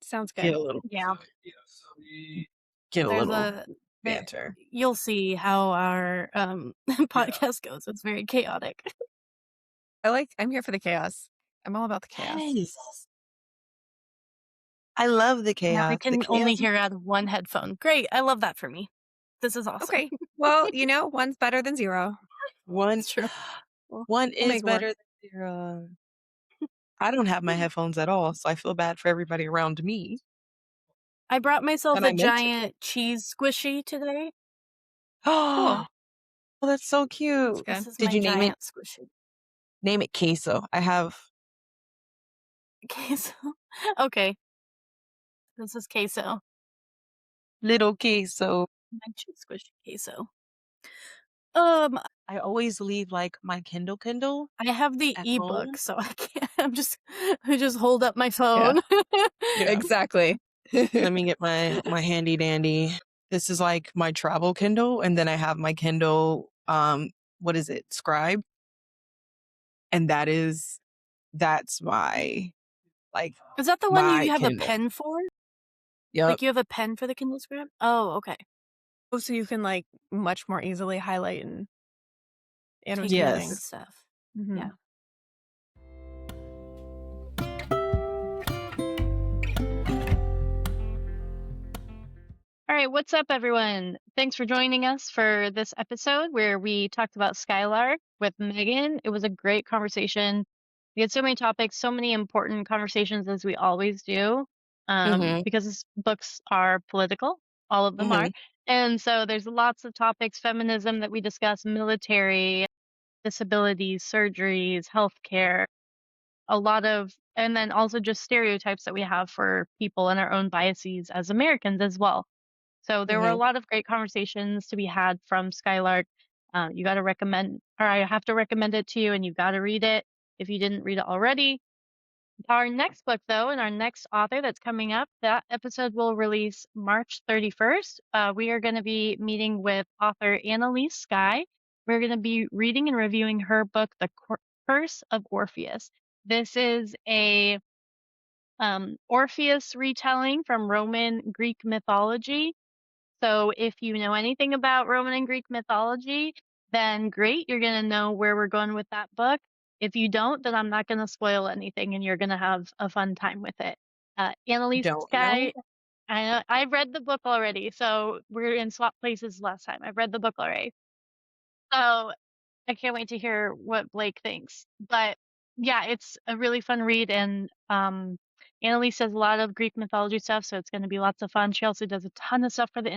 Sounds Get good. a little Yeah. get a There's little a there banter. you'll see how our, podcast goes. It's very chaotic. I'm here for the chaos. I'm all about the chaos. Yes. I love the Yeah, I chaos. The can only chaos is hear out of one headphone. Great, I love that for me. This is awesome. Okay. Well, one's better than zero. one It's true. one We'll is make it work. better than 0. I don't have my headphones at all, so I feel bad for everybody around me, I brought myself and a I meant to. giant cheese squishy today. Cool. Oh, that's so That's cute. good. This is Did my you name it? giant squishy. Name it queso. I have Queso. Okay, this is queso. little queso. My cheese squishy queso. Um, I always leave like my Kindle I have the at ebook, home. so I can't. I just hold up my Yeah. phone. Yeah. Exactly. Let me get my handy dandy. This is like my travel Kindle, and then I have my Kindle. What is it? Scribe, and that's my like Is that the one my you have a Kindle. pen for? Yep. Like, you have a pen for the Kindle Scribe? Oh, okay. Oh, so you can much more easily highlight and annotate Take notes Yes. and things. stuff. Mhm. Yeah. All right, what's up, everyone? Thanks for joining us for this episode where we talked about Skylark with Megan. It was a great conversation. We had so many topics, so many important conversations as we always do, Mhm. because books are political. All of them are. Mhm. And so there's lots of topics, feminism that we discuss, military, disabilities, surgeries, healthcare, and then also just stereotypes that we have for people and our own biases as Americans as well. So there were a Mhm. lot of great conversations to be had from Skylark. You got to recommend, or I have to recommend it to you, and you got to read it if you didn't read it already. Our next book, though, and our next author that's coming up, that episode will release March 31st. We are going to be meeting with author Annalise Skye. We're going to be reading and reviewing her book, The Curse of Orpheus. This is a Orpheus retelling from Roman Greek mythology. So if you know anything about Roman and Greek mythology, then great, you're going to know where we're going with that book. If you don't, then I'm not going to spoil anything and you're going to have a fun time with it. Annalise Don't know. Skye, I've read the book already, so we're in swap places last time. I've read the book already. So I can't wait to hear what Blake thinks. But yeah, it's a really fun read, and Annalise does a lot of Greek mythology stuff, so it's going to be lots of fun. She also does a ton of stuff for the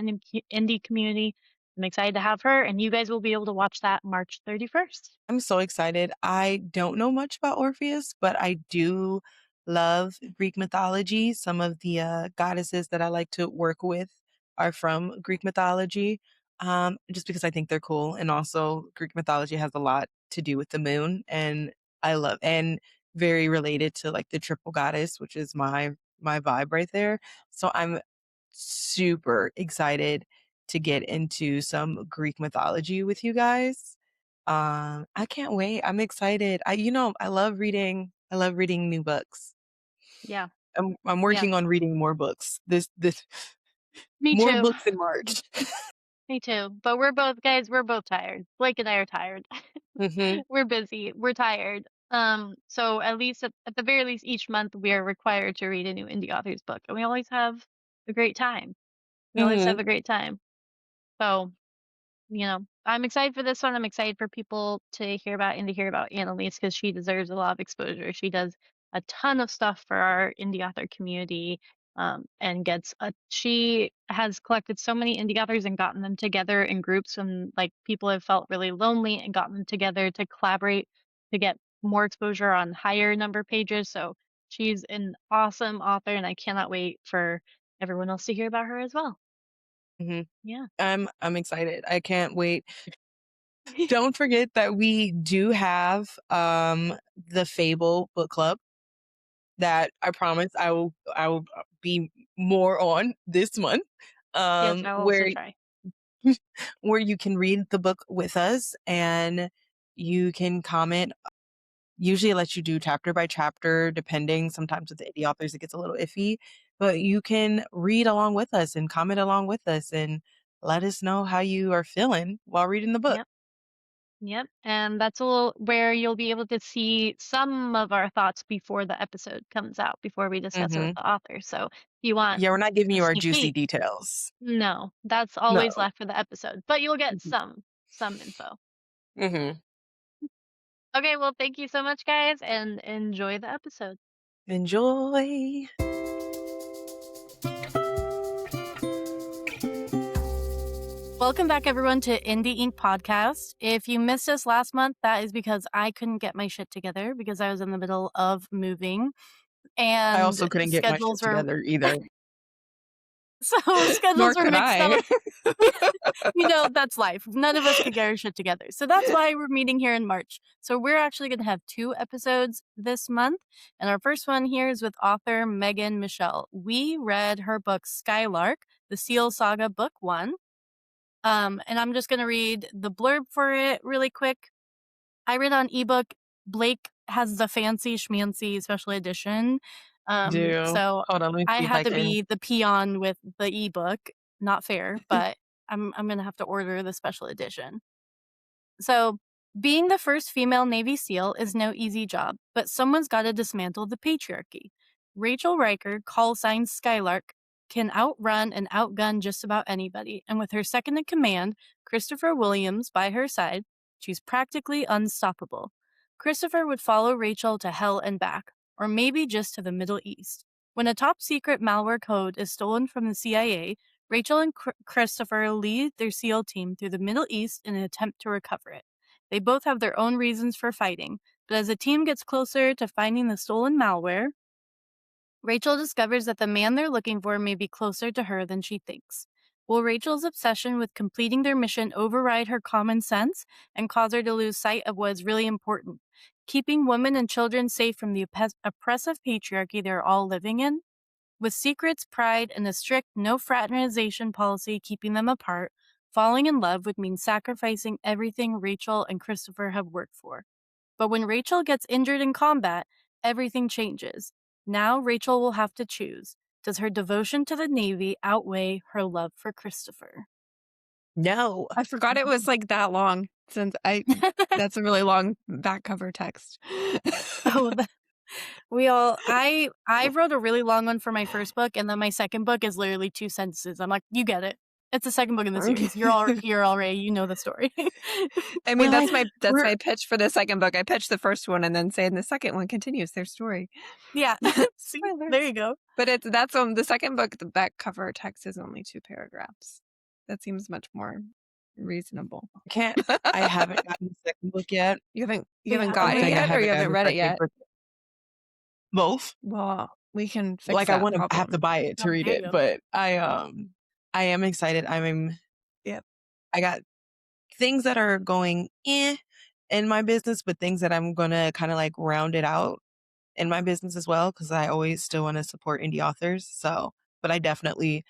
indie community. I'm excited to have her, and you guys will be able to watch that March 31st. I'm so excited. I don't know much about Orpheus, but I do love Greek mythology. Some of the goddesses that I like to work with are from Greek mythology, just because I think they're cool. And also, Greek mythology has a lot to do with the moon, and and very related to like the triple goddess, which is my vibe right there. So I'm super excited to get into some Greek mythology with you guys. I can't wait. I'm excited. I love reading. I love reading new books. Yeah, I'm yeah, working on reading more books. This me more too. books in March. Me too. But we're both tired. Blake and I are tired. Mhm. We're busy. We're tired. So at least at the very least, each month we are required to read a new indie author's book, and we always have a great time. We always have Mhm. a great time. So, I'm excited for this one. I'm excited for people to hear about and to hear about Annalise because she deserves a lot of exposure. She does a ton of stuff for our indie author community, and she has collected so many indie authors and gotten them together in groups when like people have felt really lonely and gotten them together to collaborate to get more exposure on higher number pages. So she's an awesome author, and I cannot wait for everyone else to hear about her as well. Mhm. Yeah. I'm excited. I can't wait. Don't forget that we do have the Fable book club that I promise I will be more on this month. Yes, I'll also Where try. where you can read the book with us and you can comment. Usually it lets you do chapter by chapter, depending. Sometimes with the indie authors, it gets a little iffy. but you can read along with us and comment along with us and let us know how you are feeling while reading the book. Yep. Yep. And that's where you'll be able to see some of our thoughts before the episode comes out, before we discuss it with Hmm. the author. So if you want Yeah, we're not giving a you our sneak juicy peek, details. no, that's No. always left for the episode, but you'll get some info. Hmm. Okay, well, thank you so much, guys, and enjoy the episode. Enjoy. Welcome back, everyone, to Indie Ink Podcast. If you missed us last month, that is because I couldn't get my shit together because I was in the middle of moving, I also and couldn't get my shit schedules were together either. schedules Nor were could mixed I. up. That's life. None of us could get our shit together. So that's why we're meeting here in March. So we're actually going to have 2 episodes this month. And our first one here is with author Megan Michelle. We read her book Skylark, the Seal Saga Book 1. And I'm just going to read the blurb for it really quick. I read on ebook. Blake has the fancy schmancy special edition. So Hold on, let me I see if I had to can. be the peon with the ebook. Not fair, but I'm gonna have to order the special edition. So, being the first female Navy SEAL is no easy job, but someone's got to dismantle the patriarchy. Rachel Riker, call sign Skylark, can outrun and outgun just about anybody, and with her second in command, Christopher Williams, by her side, she's practically unstoppable. Christopher would follow Rachel to hell and back, or maybe just to the Middle East. When a top secret malware code is stolen from the CIA, Rachel and Christopher lead their SEAL team through the Middle East in an attempt to recover it. They both have their own reasons for fighting, but as the team gets closer to finding the stolen malware, Rachel discovers that the man they're looking for may be closer to her than she thinks. Will Rachel's obsession with completing their mission override her common sense and cause her to lose sight of what is really important? Keeping women and children safe from the oppressive patriarchy they're all living in? With secrets, pride, and a strict no fraternization policy keeping them apart, falling in love would mean sacrificing everything Rachel and Christopher have worked for. But when Rachel gets injured in combat, everything changes. Now Rachel will have to choose. Does her devotion to the Navy outweigh her love for Christopher? No. I forgot it was like that long that's a really long back cover text. Oh, I wrote a really long one for my first book, and then my second book is literally 2 sentences. I'm like, you get it. It's the second book in the series. You're all here already. You know the story. I mean, Well, that's my pitch for the second book. I pitched the first one and then saying the second one continues their story. Yeah. See, there you go. But that's the second book. The back cover text is only 2 paragraphs. That seems much more reasonable. I haven't gotten the second book yet. You haven't I gotten it think I yet, or you haven't gotten the read it second yet? book. Both. Well, we can fix Like, I that want to have problem. to buy it to Oh, read there it, you go. but I am excited. Yep. I got things that are going in my business, but things that I'm gonna kind of like round it out in my business as well, because I always still want to support indie authors. So, but I need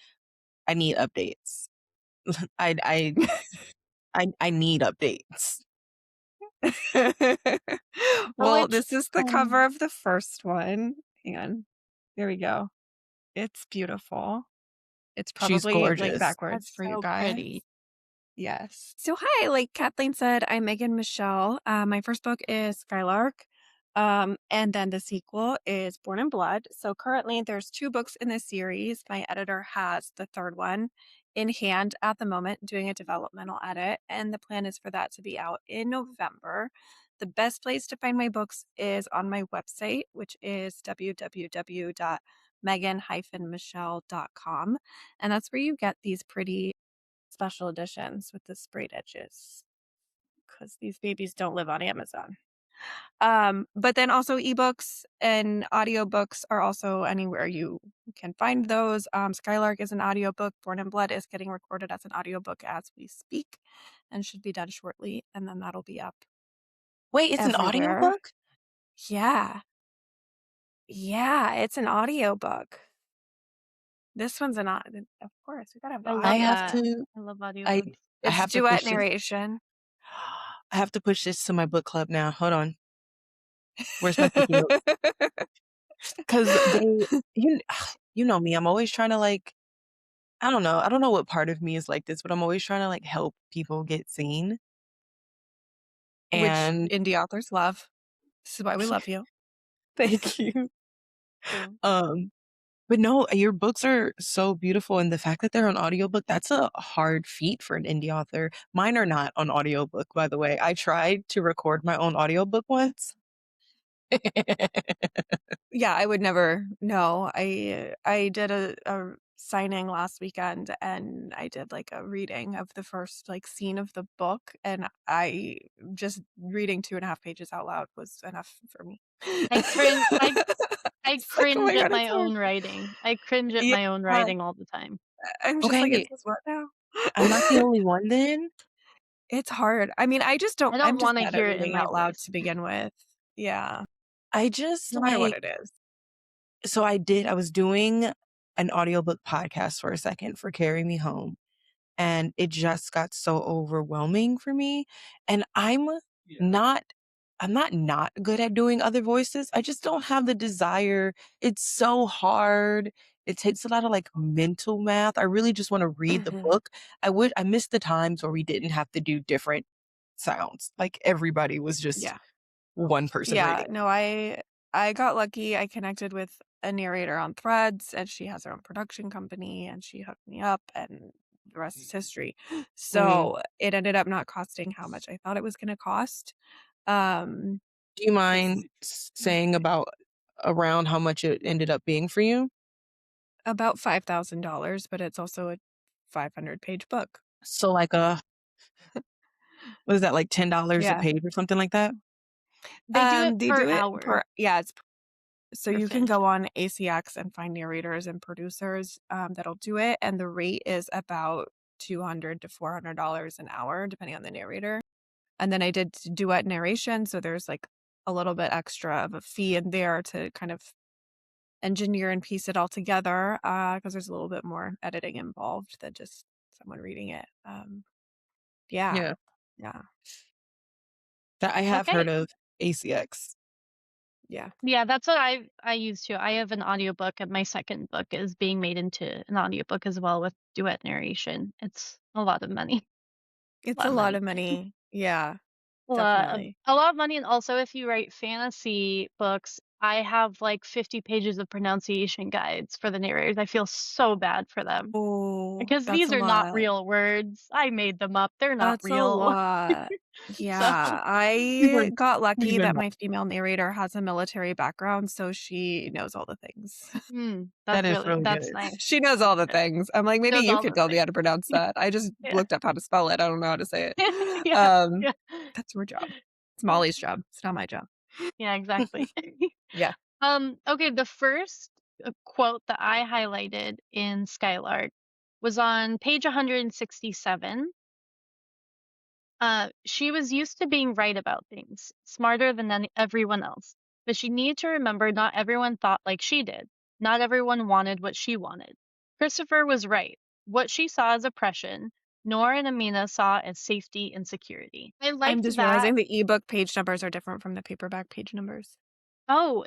updates. I I need updates. Well, which, this is the cover of the first one. Hang on. There we go. It's beautiful. It's She's probably like gorgeous. backwards That's for you so guys. pretty. Yes. So hi, like Kathleen said, I'm Megan Michelle. My first book is Skylark. And then the sequel is Born in Blood. So currently there's 2 books in this series. My editor has the third one in hand at the moment, doing a developmental edit, and the plan is for that to be out in November. The best place to find my books is on my website, which is www.megan-michelle.com. And that's where you get these pretty special editions with the sprayed edges, because these babies don't live on Amazon. But then also ebooks and audiobooks are also anywhere you can find those. Skylark is an audiobook. Born in Blood is getting recorded as an audiobook as we speak and should be done shortly. And then that'll be up Wait, it's an everywhere. audiobook? Yeah. Yeah, it's an audiobook. This one's of course, we gotta have the I love I audio. have that. to I love I audiobooks. I It's have to duet push this. narration. I have to push this to my book club now. Hold on. Where's my sticky notes? Because you know me, I'm always trying to like, I don't know what part of me is like this, but I'm always trying to like help people get seen. which And indie authors love. This is why we love you. Thank you. True. um but no, your books are so beautiful, and the fact that they're on audiobook, that's a hard feat for an indie author. Mine are not on audiobook, by the way. I tried to record my own audiobook once. Yeah, I would never. No, I did a signing last weekend, and I did like a reading of the first like scene of the book, and I just reading 2.5 pages out loud was enough for me. I cringe. I It's like, oh cringe my at god, my it's hard. own writing. I cringe at Yeah, my own writing all the time. I'm just like, it Okay, says what now? I'm not the only one then. It's hard. I mean, I just don't. I I'm don't just want to bad at hear it in reading my out loud voice. to begin with. Yeah, I just no matter what like, it is. so I was doing an audiobook podcast for a second for Carry Me Home, and it just got so overwhelming for me. And not I'm not good at doing other voices. I just don't have the desire. It's so hard. It takes a lot of like mental math. I really just want to read the Mhm. book. I miss the times where we didn't have to do different sounds. Like everybody was just Yeah. one person Yeah, reading. no, I got lucky. I connected with a narrator on Threads, and she has her own production company, and she hooked me up, and the rest is history. Mhm. So it ended up not costing how much I thought it was going to cost. Um, Do you because mind saying about around how much it ended up being for you? about $5,000, but it's also a 500-page book. So like what is that, like $10 a Yeah. page or something like that? They do it They per do it hour per, yeah, it's so for you can finished. go on ACX and find narrators and producers that'll do it, and the rate is about $200 to $400 an hour, depending on the narrator. And then I did duet narration, so there's like a little bit extra of a fee in there to kind of engineer and piece it all together, because there's a little bit more editing involved than just someone reading it. Yeah, Yeah. yeah, That I have heard Okay. of ACX. yeah. Yeah, that's what I use too. I have an audiobook and my second book is being made into an audiobook as well with duet narration. It's a lot of money. A It's lot a of lot money. of money. Yeah, Well, definitely. a lot of money, and also if you write fantasy books, I have like 50 pages of pronunciation guides for the narrators. I feel so bad for them Oh, because that's these a are not lot. real words. I made them up. They're not That's a real. lot. So, Yeah, These are I got lucky even that my female narrator has a military background, so she knows all the things. that is really that's good. nice. She knows That's all the good. things. I'm like, maybe Knows you all could the tell me how things. to pronounce that. I just Yeah. looked up how to spell it. I don't know how to say it. Yeah. Yeah. That's your job. It's Molly's job. It's not my job. Yeah, exactly. Yeah. Okay, the first quote that I highlighted in Skylark was on page 167. She was used to being right about things, smarter than everyone else. But she needed to remember not everyone thought like she did. Not everyone wanted what she wanted. Christopher was right. What she saw as oppression, Nora and Amina saw as safety and security. I I'm liked just that. realizing the ebook page numbers are different from the paperback page numbers, Oh,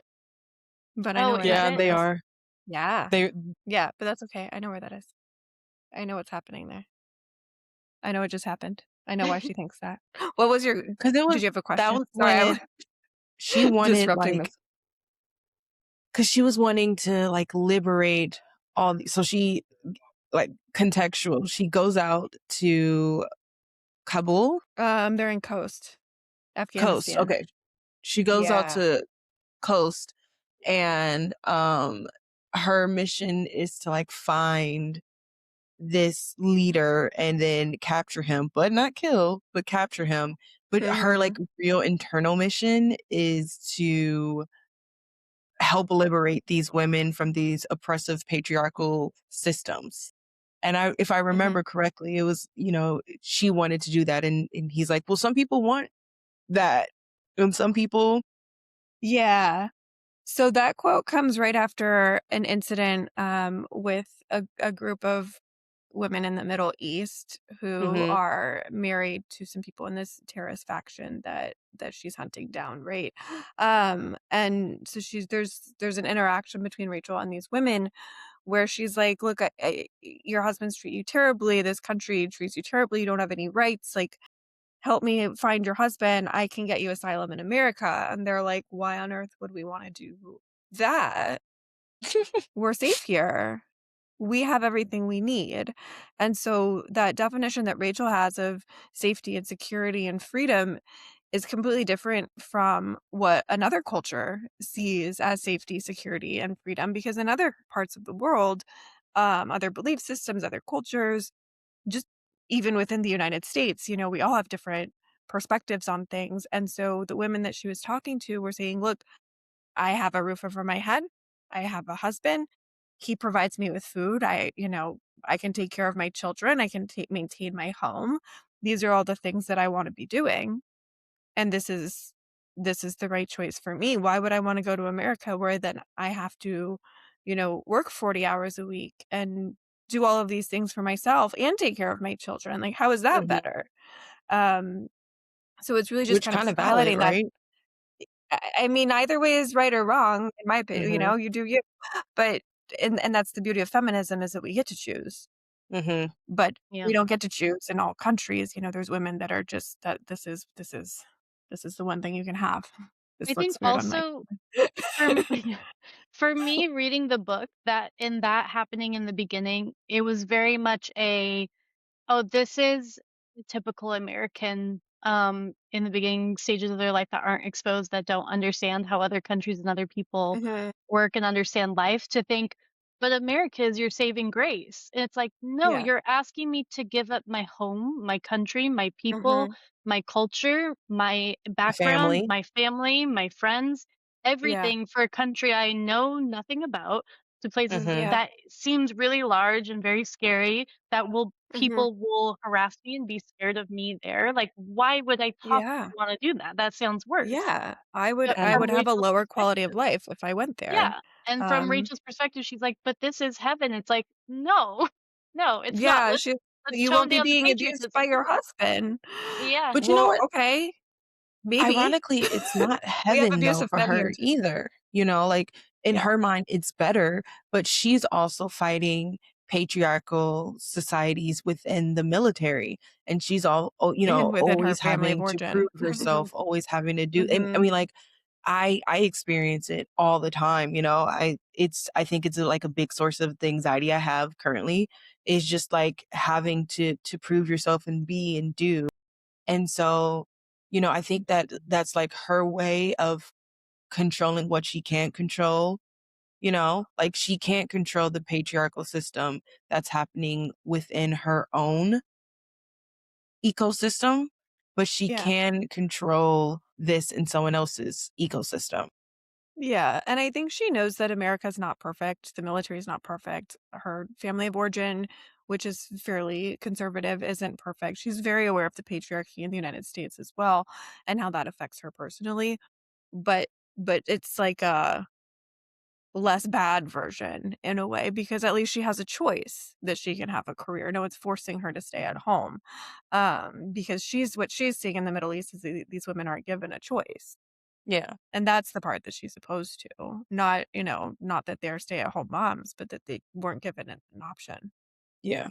but I know oh, where is Yeah, that it? they is. are. Yeah. They Yeah, but that's okay. I know where that is. I know what's happening there. I know what just happened. I know why she thinks that. What was your because it Did was you have a that question? was Sorry, I when was she wanted disrupting like this. because she was wanting to like liberate all so she like contextual. She goes out to Kabul They're in coast. Afghanistan. Okay. She goes out Yeah. to coast, and her mission is to like find this leader and then capture him, but not kill, but capture him. But her like Mhm. real internal mission is to help liberate these women from these oppressive patriarchal systems. And if I Mhm. remember correctly, it was, she wanted to do that. And he's like, well, some people want that. And some people, Yeah. So that quote comes right after an incident with a group of women in the Middle East who hmm are married to some people in this terrorist faction that she's hunting down, right? And so there's an interaction between Rachel and these women where she's like, "Look, your husbands treat you terribly. This country treats you terribly. You don't have any rights. Like, help me find your husband. I can get you asylum in America." And they're like, "Why on earth would we want to do that? We're safe here. We have everything we need." And so that definition that Rachel has of safety and security and freedom is completely different from what another culture sees as safety, security, and freedom. Because in other parts of the world, other belief systems, other cultures, just even within the United States, we all have different perspectives on things. And so the women that she was talking to were saying, "Look, I have a roof over my head. I have a husband. He provides me with food. I can take care of my children. I can maintain my home. These are all the things that I want to be doing. And this is the right choice for me. Why would I want to go to America where then I have to, work 40 hours a week and do all of these things for myself and take care of my children? Like, how is that Mhm. better?" Um, so it's really just Which kind of kind of valid, highlighting that. right? I mean, either way is right or wrong, in my opinion. Mhm. You do you. But and that's the beauty of feminism, is that we get to choose. Mhm. But Yeah. we don't get to choose in all countries. There's women that are just that this is the one thing you can have. I This think looks weird on my also for for me reading the book, that happening in the beginning, it was very much a, oh, this is typical American, in the beginning stages of their life that aren't exposed, that don't understand how other countries and other people Mhm. work and understand life, to think, but America is your saving grace. And it's like, no, Yeah. you're asking me to give up my home, my country, my people, Mhm. my culture, my background, Family. my family, my friends, Yeah. everything for a country I know nothing about, to places Mhm. Yeah. that seems really large and very scary, that will Mhm. people will harass me and be scared of me there. Like, why would I possibly Yeah. wanna do that? That sounds worse. Yeah. I would But I Mhm. would from have a Rachel's lower quality of perspective, life if I went there. yeah, and from Um, Rachel's perspective, she's like, "But this is heaven." It's like, "No, no, it's not. yeah, Let's you tone won't be down the being abused by patriotism your here." husband. Yeah. But you know Well, what? okay, maybe. Ironically, it's not We have heaven though abusive for men here her too. either. Like in Yeah. her mind, it's better, but she's also fighting patriarchal societies within the military. And she's And within her always family of having to origin. prove herself, always having to do, and I Mhm. mean, like, I experience it all the time. I think it's like a big source of the anxiety I have currently is just like having to prove yourself and be and do. And so, I think that that's like her way of controlling what she can't control, like she can't control the patriarchal system that's happening within her own ecosystem, but she Yeah. can control this in someone else's ecosystem. Yeah, and I think she knows that America's not perfect, the military is not perfect, her family of origin, which is fairly conservative, isn't perfect. She's very aware of the patriarchy in the United States as well, and how that affects her personally, but it's like a less bad version in a way, because at least she has a choice that she can have a career. No one's forcing her to stay at home, because what she's seeing in the Middle East is these women aren't given a choice. Yeah. And that's the part that she's opposed to. Not that they're stay-at-home moms, but that they weren't given an option. Yeah.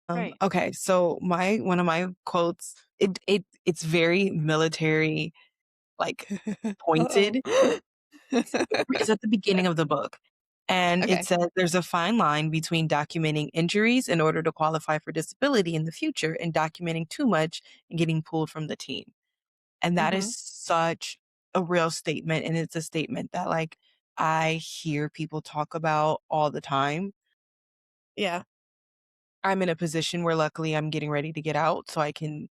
Right. Okay. So my one of my quotes, it's very military, like Uh-oh. pointed. It's at the beginning of the book. And it Okay. says there's a fine line between documenting injuries in order to qualify for disability in the future and documenting too much and getting pulled from the team. And that is Mhm. such a real statement. And it's a statement that like I hear people talk about all the time. Yeah. I'm in a position where luckily I'm getting ready to get out so I can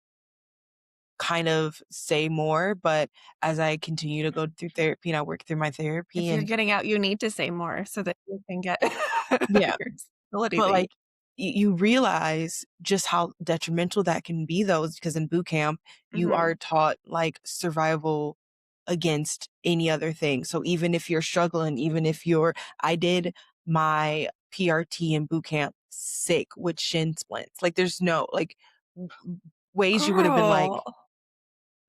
kind of say more. But as I continue to go through therapy and I work through my therapy If you're and getting out, you need to say more so that you can get yeah, your disability but, that you. like, you realize just how detrimental that can be, though, is because in boot camp, you Mhm. are taught, like, survival against any other thing. So even if you're struggling, even if you're I did my PRT in boot camp sick with shin splints. Like, there's no, like, w ways you would have been like Girl,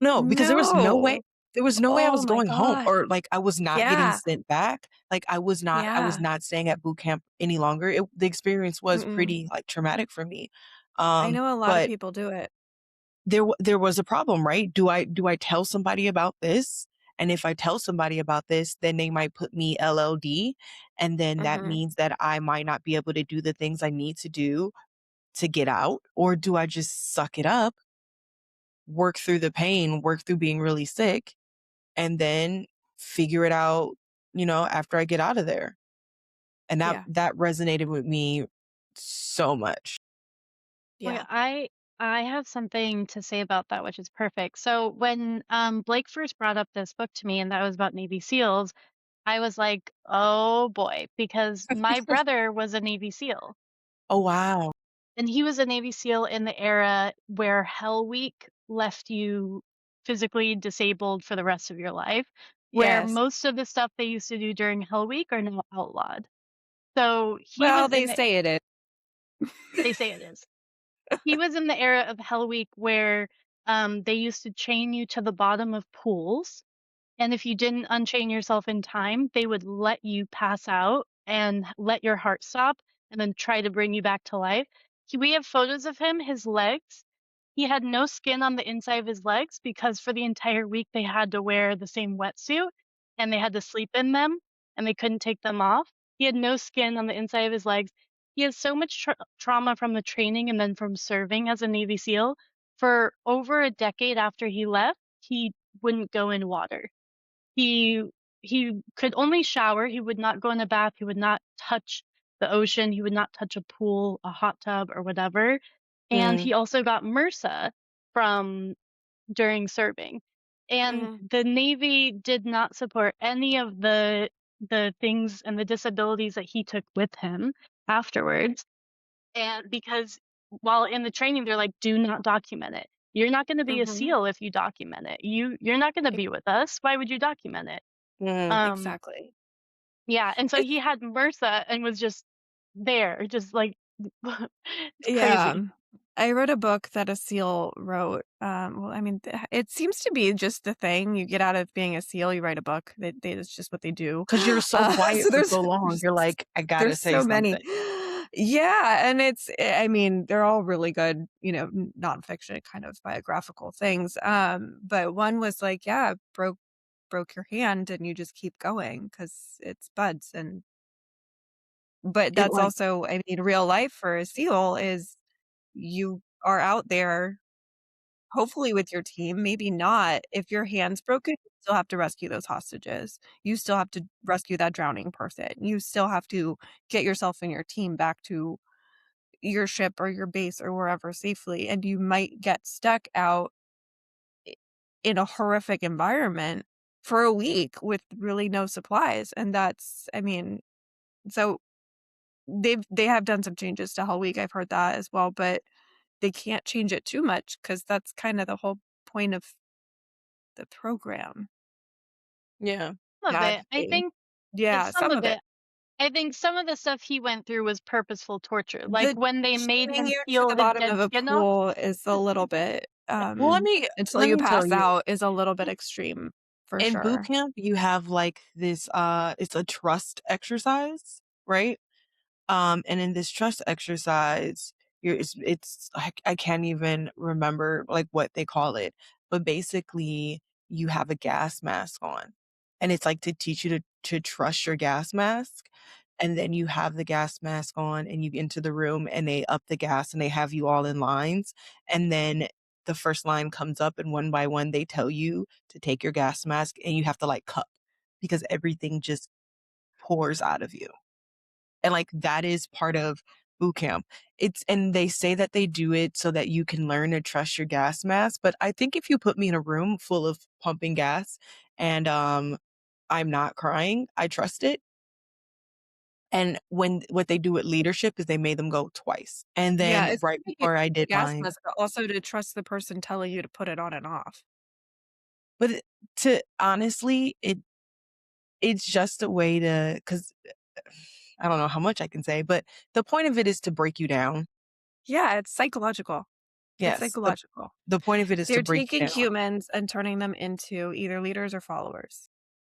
no, because there was no way no. there was no way I Oh was my going home, god. or, like, I was not getting Yeah. sent back. Like, I was Yeah. not staying at boot camp any longer. The experience was Mm-mm. pretty, like, traumatic for me. I know a lot of But people do it. there was a problem, right? Do I tell somebody about this? And if I tell somebody about this, then they might put me LLD, and then that Mhm. means that I might not be able to do the things I need to do to get out, or do I just suck it up, work through the pain, work through being really sick, and then figure it out, after I get out of there? And that Yeah. that resonated with me so much. Okay, Yeah. I have something to say about that, which is perfect. So when Blake first brought up this book to me, and that was about Navy SEALs, I was like, oh boy, because my brother was a Navy SEAL. Oh, wow. And he was a Navy SEAL in the era where Hell Week left you physically disabled for the rest of your life, where Yes. most of the stuff they used to do during Hell Week are now outlawed. So he Well, was they in the, say it is. they say it is. He was in the era of Hell Week where they used to chain you to the bottom of pools, and if you didn't unchain yourself in time, they would let you pass out and let your heart stop and then try to bring you back to life. We have photos of him, his legs. He had no skin on the inside of his legs because for the entire week they had to wear the same wetsuit and they had to sleep in them and they couldn't take them off. He had no skin on the inside of his legs. He has so much trauma from the training and then from serving as a Navy SEAL. For over a decade after he left, he wouldn't go in water. He he could only shower, he would not go in a bath, he would not touch the ocean, he would not touch a pool, a hot tub, or whatever, and Mm, he also got MRSA from during serving, and Mm. the Navy did not support any of the things and the disabilities that he took with him afterwards, and because while in the training, they're like, "Do not document it. You're not gonna be a Mhm. SEAL if you document it. You're not gonna E be with us. Why would you document it?" mm. Um, exactly. yeah, and so It's he had MRSA and was just there, just like it's yeah. crazy. I read a book that a SEAL wrote. Well, I mean, it seems to be just the thing. You get out of being a SEAL, you write a book. It's just what they do. 'Cause you're so quiet So for so long, there's you're like, "I gotta there's say so many. something." Yeah, and I mean, they're all really good, nonfiction kind of biographical things. But one was like, yeah, broke your hand and you just keep going because it's buds. And but It, that's like also, I mean, real life for a SEAL is you are out there hopefully with your team, maybe not. If your hand's broken, you still have to rescue those hostages. You still have to rescue that drowning person. You still have to get yourself and your team back to your ship or your base or wherever safely, and you might get stuck out I in a horrific environment for a week with really no supplies, and that's I mean, so they have done some changes to Hell Week, I've heard that as well, but they can't change it too much because that's kinda the whole point of the program, yeah. Some of it, I sadly. think, Yeah, some some of of it. it. I think some of the stuff he went through was purposeful torture, like The when they made chaining him you to peel the his bottom of dead a skin off. pool is a little bit, Well, until let you me tell pass you, out is a little bit extreme, for in boot sure. camp, you have, like, this, it's a trust exercise, right? And in this trust exercise, I can't even remember like what they call it, but basically you have a gas mask on, and it's like to teach you to trust your gas mask. And then you have the gas mask on and you get into the room and they up the gas and they have you all in lines. And then the first line comes up and one by one they tell you to take your gas mask and you have to like cup because everything just pours out of you. And, like, that is part of boot camp. And they say that they do it so that you can learn to trust your gas mask, but I think if you put me in a room full of pumping gas and, I'm not crying, I trust it. And what they do with leadership is they made them go twice. And Yeah, then it's right like you before I the did gas mine, mask, but also to trust the person telling you to put it on and off. but to honestly, it's just a way to, because I don't know how much I can say, but the point of it is to break you down. Yeah, it's psychological. It's Yes, psychological. the point of it is to They're break you taking down. humans and turning them into either leaders or followers.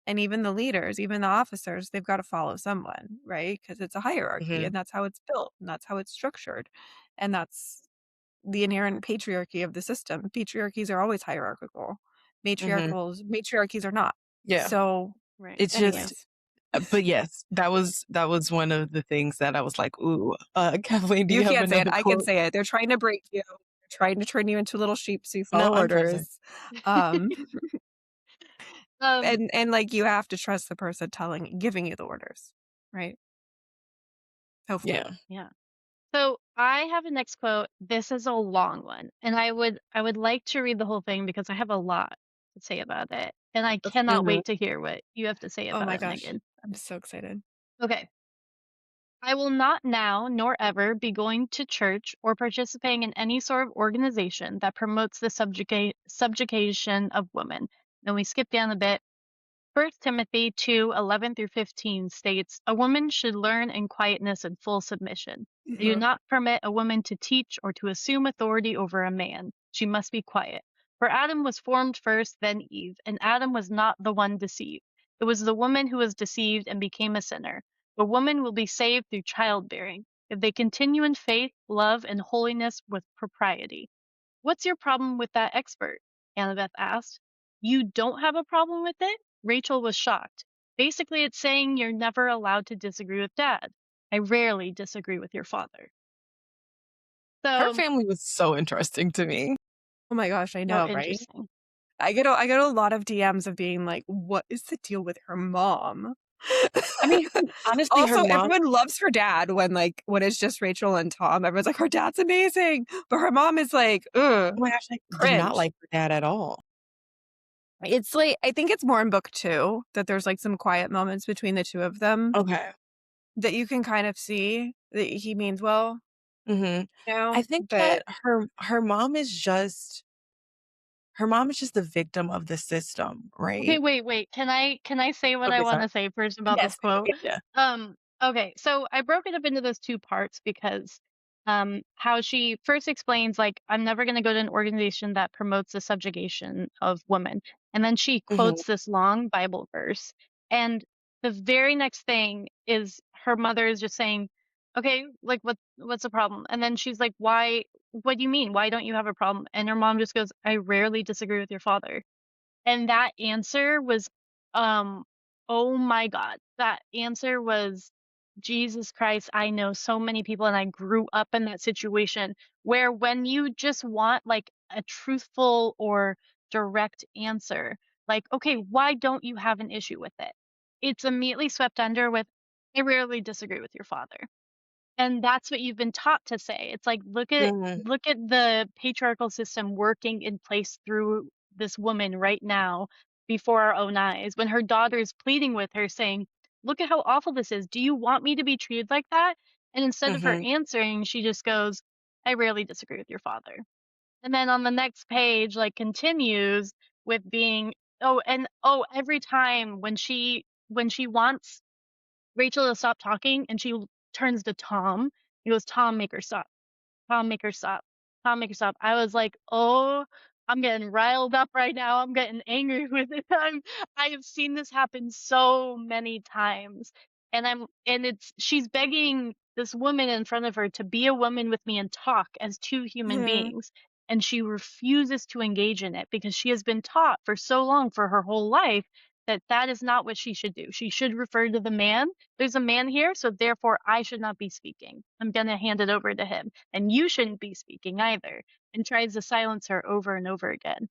And even the leaders, even the officers, they've got to follow someone, right? Because it's a hierarchy Mhm, and that's how it's built and that's how it's structured. And that's the inherent patriarchy of the system. Patriarchies are always hierarchical. mhm. Matriarchies are not. Yeah. So, Right. It's Yeah. just anyways, but yes, that was one of the things that I was like, "Ooh, Kathleen, do you you have can't say it. another I can quote?" say it. They're trying to break you. They're trying to turn you into little sheep so you No, follow I'm present. orders. Um, Um, and like you have to trust the person giving you the orders, right? Hopefully. Yeah. yeah. So I have a next quote. This is a long one, and I would like to read the whole thing because I have a lot to say about it, and I cannot Mhm, wait to hear what you have to say Oh about my it, gosh. Megan. I'm so excited. Okay. I will not now nor ever be going to church or participating in any sort of organization that promotes the subjugation of women. Then we skip down a bit. First Timothy 2:11 through 15 states, "A woman should learn in quietness and full submission. Do Mhm. not permit a woman to teach or to assume authority over a man. She must be quiet. For Adam was formed first, then Eve, and Adam was not the one deceived. It was the woman who was deceived and became a sinner. The woman will be saved through childbearing, if they continue in faith, love, and holiness with propriety." "What's your problem with that expert?" Annabeth asked. "You don't have a problem with it?" Rachel was shocked. "Basically, it's saying you're never allowed to disagree with Dad. I rarely disagree with your father." Her So, family was so interesting to me. Oh my gosh, I so know, right? interesting. I get a lot of DMs of being like, "What is the deal with her mom?" I mean, honestly, her Also, mom everyone loves her dad when it's just Rachel and Tom. Everyone's like, "Her dad's amazing," but her mom is like, "Ugh, oh my gosh, I did not cringe." like her dad at all. It's like I think it's more in book 2 that there's, like, some quiet moments between the 2 of them Okay. that you can kind of see that he means well, Mhm. you I know, think that but her mom is just the victim of the system, Okay, right? wait. Can I say what I Okay, want sorry. to say first about this Yes. quote? Okay, yeah. Okay, so I broke it up into those two parts because how she first explains like I'm never going to go to an organization that promotes the subjugation of women. And then she Mhm, quotes this long Bible verse. And the very next thing is her mother is just saying, "Okay, like what's the problem?" And then she's like, "What do you mean? Why don't you have a problem?" And her mom just goes, "I rarely disagree with your father." And that answer was, um, oh my god, that answer was, Jesus Christ, I know so many people and I grew up in that situation where when you just want like a truthful or direct answer, like, okay, why don't you have an issue with it? It's immediately swept under with, "I rarely disagree with your father." And that's what you've been taught to say. It's like, mhm, look at the patriarchal system working in place through this woman right now before our own eyes. When her daughter is pleading with her, saying, "Look at how awful this is. Do you want me to be treated like that?" And instead of her mhm, answering, she just goes, "I rarely disagree with your father." And then on the next page, like continues with being, every time when she wants Rachel to stop talking and she turns to Tom. He goes, "Tom, make her stop. Tom, make her stop. Tom, make her stop." I was like, "Oh, I'm getting riled up right now. I'm getting angry with it." I have seen this happen so many times. And she's begging this woman in front of her to be a woman with me and talk as two human Mhm. beings. And she refuses to engage in it because she has been taught for so long, for her whole life, that that is not what she should do. She should refer to the man. "There's a man here, so therefore I should not be speaking. I'm going to hand it over to him. And you shouldn't be speaking either," and tries to silence her over and over again.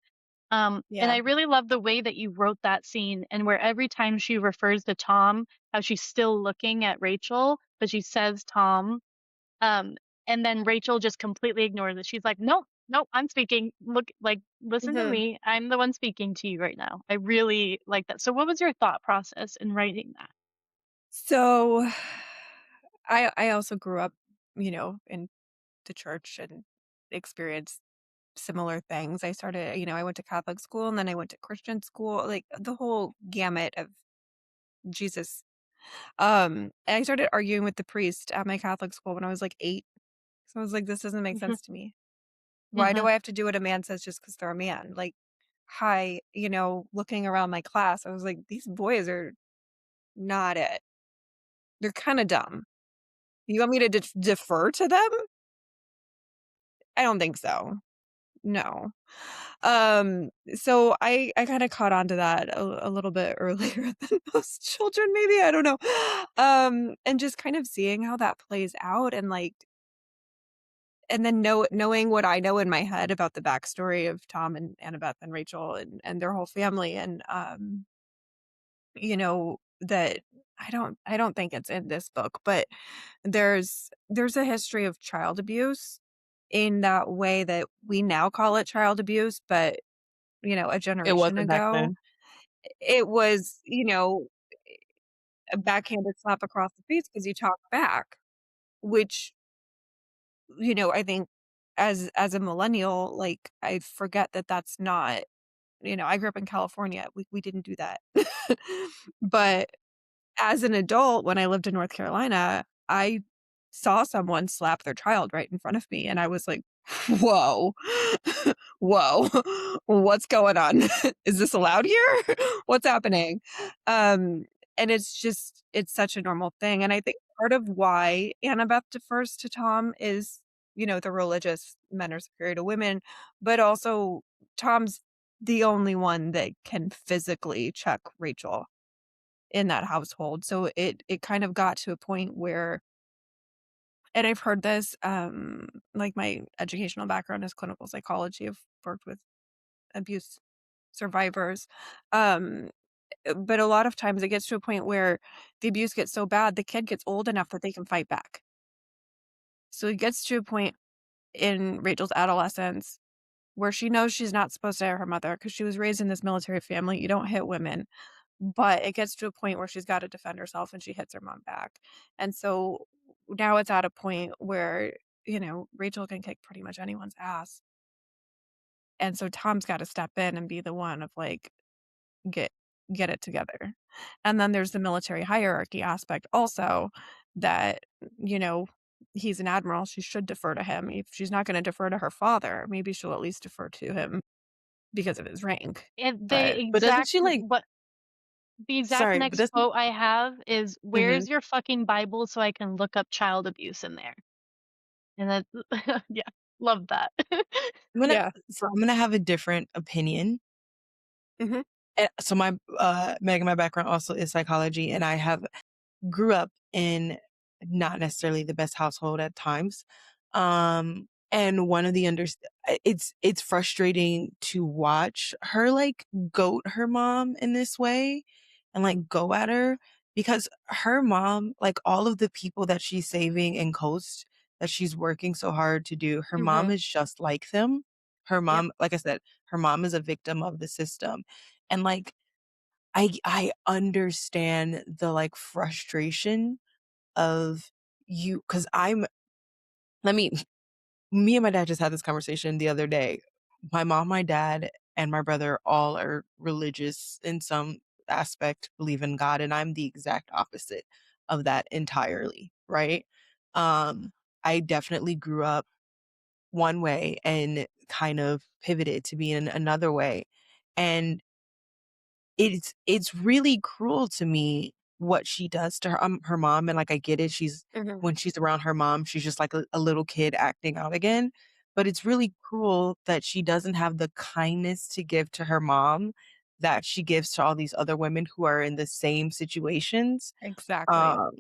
And Yeah. I really love the way that you wrote that scene and where every time she refers to Tom, how she's still looking at Rachel, but she says Tom. Um, and then Rachel just completely ignores it. She's like, "Nope, nope, I'm speaking. Look, like, listen to Mhm. me. I'm the one speaking to you right now." I really like that. So what was your thought process in writing that? So, I also grew up, in the church and experienced similar things. I went to Catholic school and then I went to Christian school, like the whole gamut of Jesus. And I started arguing with the priest at my Catholic school when I was like 8. So I was like, this doesn't make sense to me. Why do Mhm. I have to do what a man says just because 'cause they're a man? Like, hi, looking around my class, I was like, "These boys are not it. They're kinda dumb. You want me to defer to them? I don't think so. No." So I kinda caught on to that a little bit earlier than most children, maybe, I don't know. And just kind of seeing how that plays out and, like, and then knowing what I know in my head about the backstory of Tom and Annabeth and Rachel and their whole family and, that I don't think it's in this book, but there's a history of child abuse in that way that we now call it child abuse, but, a It generation wasn't back ago, then. it was, a backhanded slap across the face because you talk back, which, I think as a millennial, like, I forget that that's not I grew up in California. We didn't do that. But as an adult, when I lived in North Carolina, I saw someone slap their child right in front of me, and I was like, "Whoa. Whoa. What's going on? Is this allowed here? What's happening?" Um, and it's such a normal thing, and I think part of why Annabeth defers to Tom is, the religious men are superior to women, but also Tom's the only one that can physically check Rachel in that household. So it kind of got to a point where, and I've heard this, like my educational background is clinical psychology. I've worked with abuse survivors. Um, but a lot of times it gets to a point where the abuse gets so bad, the kid gets old enough that they can fight back. So it gets to a point in Rachel's adolescence where she knows she's not supposed to hit her mother because she was raised in this military family. You don't hit women. But it gets to a point where she's gotta defend herself and she hits her mom back. And so now it's at a point where, Rachel can kick pretty much anyone's ass. And so Tom's gotta step in and be the one of like, get get it together. And then there's the military hierarchy aspect also that, you know, he's an admiral, she should defer to him. If she's not gonna defer to her father, maybe she'll at least defer to him because of his rank. And But But doesn't she like the exact sorry, but next doesn't quote I have is, mhm. "Where's your fucking Bible so I can look up child abuse in there?" And that yeah, love that. yeah. I'm gonna have a different opinion. Mhm. So my background also is psychology, and I have grew up in not necessarily the best household at times. And one of the it's frustrating to watch her like goat her mom in this way and like go at her because her mom, like all of the people that she's saving in Coast that she's working so hard to do, her mom Mhm. is just like them. Her Yep. mom, like I said, her mom is a victim of the system. And like I understand the like frustration of you because let me me and my dad just had this conversation the other day. My mom, my dad, and my brother all are religious in some aspect, believe in God, and I'm the exact opposite of that entirely, right? Um, I definitely grew up one way and kind of pivoted to be in another way. And it's really cruel to me what she does to her mom, and, like, I get it, Mhm. when she's around her mom, she's just like a little kid acting out again, but it's really cruel that she doesn't have the kindness to give to her mom that she gives to all these other women who are in the same situations, Exactly. um,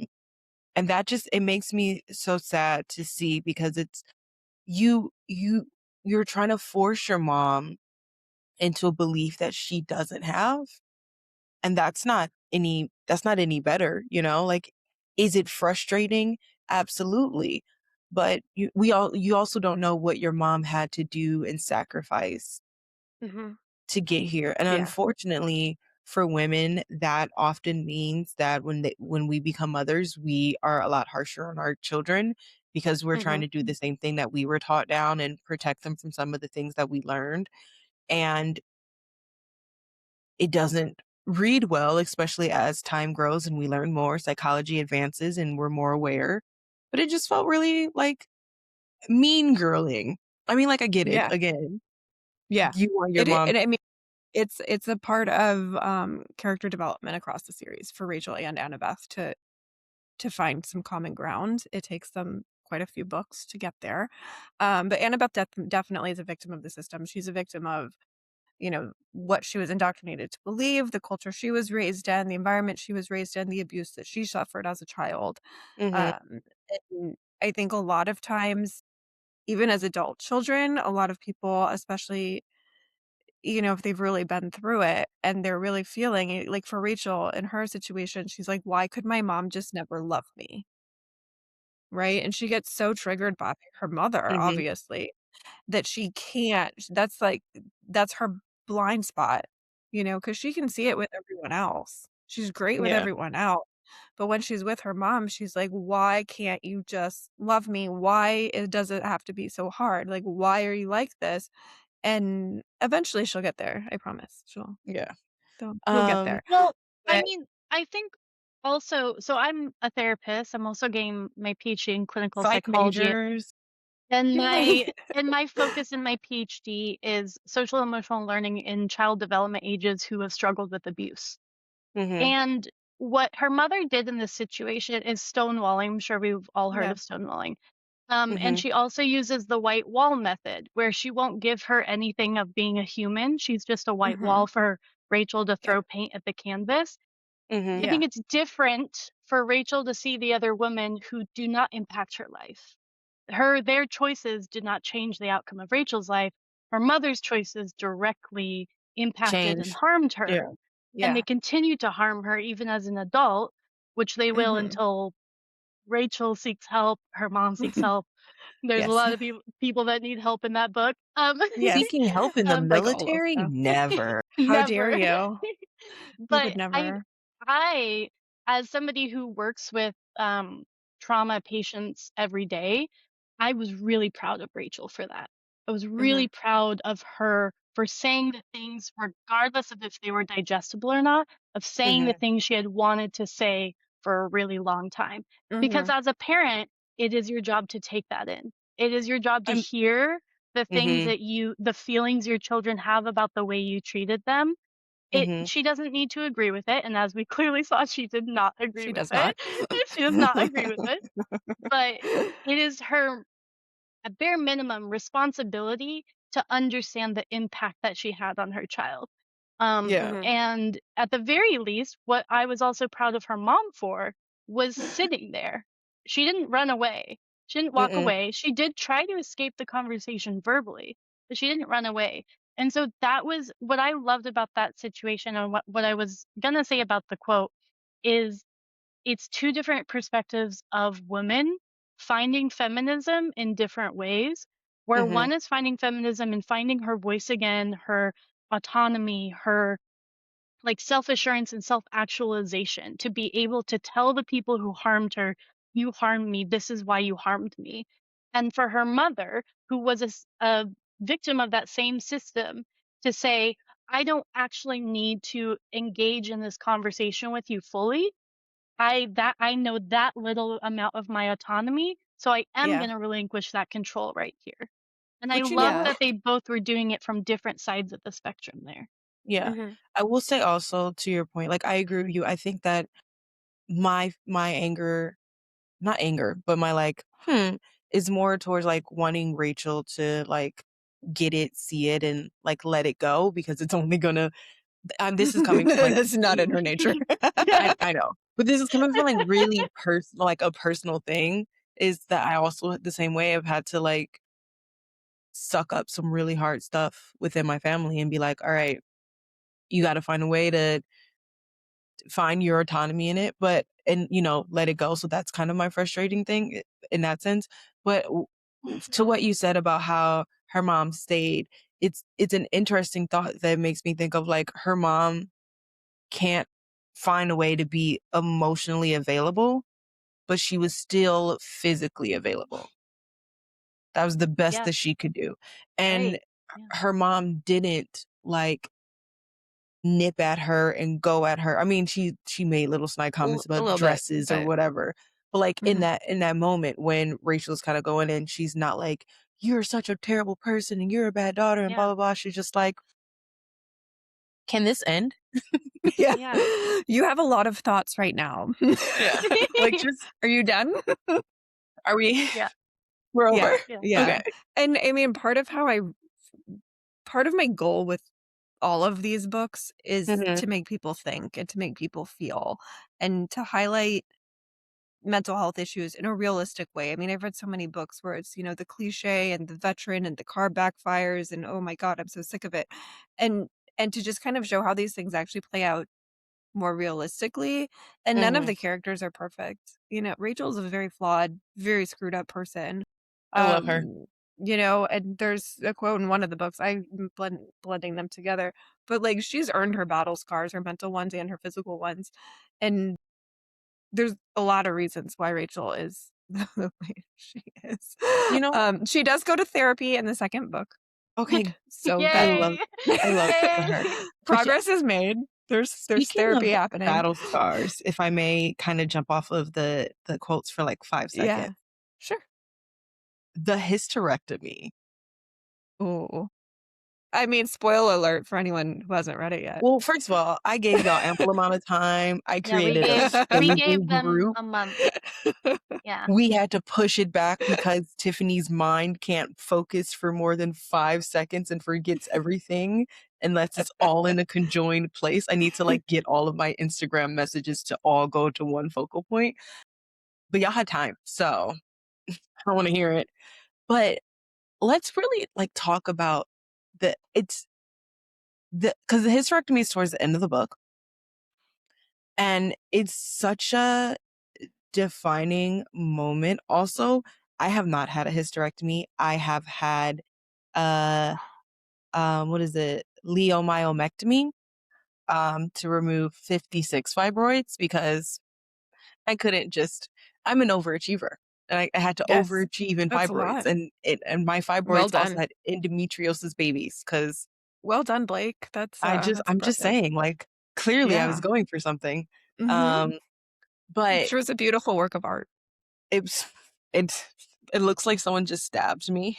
and that just it makes me so sad to see because it's you're trying to force your mom into a belief that she doesn't have. And that's not any better, you know? Like, is it frustrating? Absolutely. But you also don't know what your mom had to do and sacrifice Mhm. to get here. And Yeah. unfortunately, for women, that often means that when we become mothers, we are a lot harsher on our children because we're trying Mhm. to do the same thing that we were taught down and protect them from some of the things that we learned. And it doesn't read well, especially as time grows and we learn more, psychology advances and we're more aware. But it just felt really like mean girling I mean, like, I get it. Yeah. Again, Yeah. you want your mom. And I mean, it's a part of, character development across the series for Rachel and Annabeth to find some common ground. It takes them quite a few books to get there. But Annabeth definitely is a victim of the system. She's a victim of, what she was indoctrinated to believe, the culture she was raised in, the environment she was raised in, the abuse that she suffered as a child. Mhm, Um, and I think a lot of times, even as adult children, a lot of people, especially, if they've really been through it and they're really feeling it, like for Rachel in her situation, she's like, why could my mom just never love me? Right. And she gets so triggered by her mother, mhm. obviously, that she can't. That's her blind spot, because she can see it with everyone else. She's great with Yeah, everyone else. But when she's with her mom, she's like, why can't you just love me? Why does it have to be so hard? Like, why are you like this? And eventually she'll get there. I promise. yeah. You'll get there. Well, I But mean, I think also, so I'm a therapist. I'm also getting my PhD in clinical psych psychology, majors. and Yay. my focus in my PhD is social emotional learning in child development ages who have struggled with abuse. Mhm, And what her mother did in this situation is stonewalling. I'm sure we've all heard Yeah. of stonewalling. And mhm. she also uses the white wall method, where she won't give her anything of being a human. She's just a white Mhm. wall for Rachel to Yep. throw paint at the canvas. I Mhm. Yeah. think it's different for Rachel to see the other women who do not impact her life. Their choices did not change the outcome of Rachel's life. Her mother's choices directly impacted and Change. harmed Yeah. her. And they Yeah. continue to harm her even as an adult, which they will Mhm. until Rachel seeks help, her mom seeks help. There's a Yes. lot of people that need help in that book. Yes. Seeking help in the um, Like all of military? them. Never. How dare never. you? You would But never. I, as somebody who works with trauma patients every day, I was really proud of Rachel for that. I was really Mhm. proud of her for saying the things, regardless of if they were digestible or not, of saying the Mhm, things she had wanted to say for a really long time. Because Mhm. as a parent, it is your job to take that in. It is your job to I'm hear the things mhm, that the feelings your children have about the way you treated them. mhm. She doesn't need to agree with it, and as we clearly saw, she did not agree She with does it. not. She does not agree with it, but it is her, at bare minimum, responsibility to understand the impact that she had on her child. Yeah. Mhm. And at the very least, what I was also proud of her mom for was sitting there. She didn't run away. She didn't walk Mm-mm. away. She did try to escape the conversation verbally, but she didn't run away. And so that was what I loved about that situation. And what I was going to say about the quote is, it's two different perspectives of women finding feminism in different ways, where Mhm, one is finding feminism and finding her voice again, her autonomy, her like self-assurance and self-actualization, to be able to tell the people who harmed her, you harmed me, this is why you harmed me. And for her mother, who was a victim of that same system, to say, I don't actually need to engage in this conversation with you fully. I know that little amount of my autonomy, so I am Yeah. going to relinquish that control right here. And I which, love Yeah. that they both were doing it from different sides of the spectrum there. yeah. Mhm. I will say also to your point, like, I agree with you. I think that my anger, not anger, but my, like, is more towards, like, wanting Rachel to, like, get it, see it, and, like, let it go because it's only gonna this is coming from, like, That's not in her nature. I know, but this is coming from, like, really personal, like, a personal thing, is that I also the same way I've had to, like, suck up some really hard stuff within my family and be like, "All right, you gotta find a way to find your autonomy in it, but and, let it go." So that's kind of my frustrating thing in that sense. But to what you said about how her mom stayed, it's an interesting thought that makes me think of, like, her mom can't find a way to be emotionally available, but she was still physically available. That was the best that Yes, she could do. And right. Yeah. her mom didn't, like, nip at her and go at her. I mean, she made little snide comments A about little bit, dresses or but whatever. But, like, in mhm. that moment when Rachel's kinda going in, she's not like, you're such a terrible person and you're a bad daughter and blah, Yeah. blah, blah. She's just like, can this end? Yeah. Yeah. You have a lot of thoughts right now. Yeah. Like, just, Are you done? are we, Yeah. we're over? Yeah. Yeah. Yeah. Okay. And I mean, part of my goal with all of these books is Mhm. to make people think and to make people feel and to highlight mental health issues in a realistic way. I mean, I've read so many books where it's, the cliche and the veteran and the car backfires and oh my God, I'm so sick of it. And to just kind of show how these things actually play out more realistically. And none of Mhm. the characters are perfect. Rachel's a very flawed, very screwed up person. I love her. Um, and there's a quote in one of the books. I'm blending them together, but like she's earned her battle scars, her mental ones and her physical ones. And there's a lot of reasons why Rachel is the way she is. You know, She does go to therapy in the second book. okay, So I that love Yay! I love that for her. Yay! But yeah, progress is made. There's speaking therapy of happening. battle scars, if I may kind of jump off of the quotes for like 5 Yeah. seconds. Sure. The hysterectomy. Ooh. I mean, spoiler alert for anyone who hasn't read it yet. Well, first of all, I gave y'all ample amount of time. I Yeah, we created a we staging gave them group. a month. Yeah. We had to push it back because Tiffany's mind can't focus for more than 5 seconds and forgets everything unless it's all in a conjoined place. I need to like get all of my Instagram messages to all go to one focal point. But y'all had time, so I want to hear it. But let's really like talk about because the hysterectomy is towards the end of the book, and it's such a defining moment. Also, I have not had a hysterectomy. I have had uh what is it? Leiomyomectomy to remove 56 fibroids because I couldn't just I'm an overachiever. And I had to Yes. overachieve in That's a fibroids lot. and my Well fibroids also done. had endometriosis babies because Well done, Blake. That's I'm just impressive. saying, like, clearly I was Yeah. going for something. Mhm. Um, but Sure is a beautiful work of art. it's it it looks like someone just stabbed me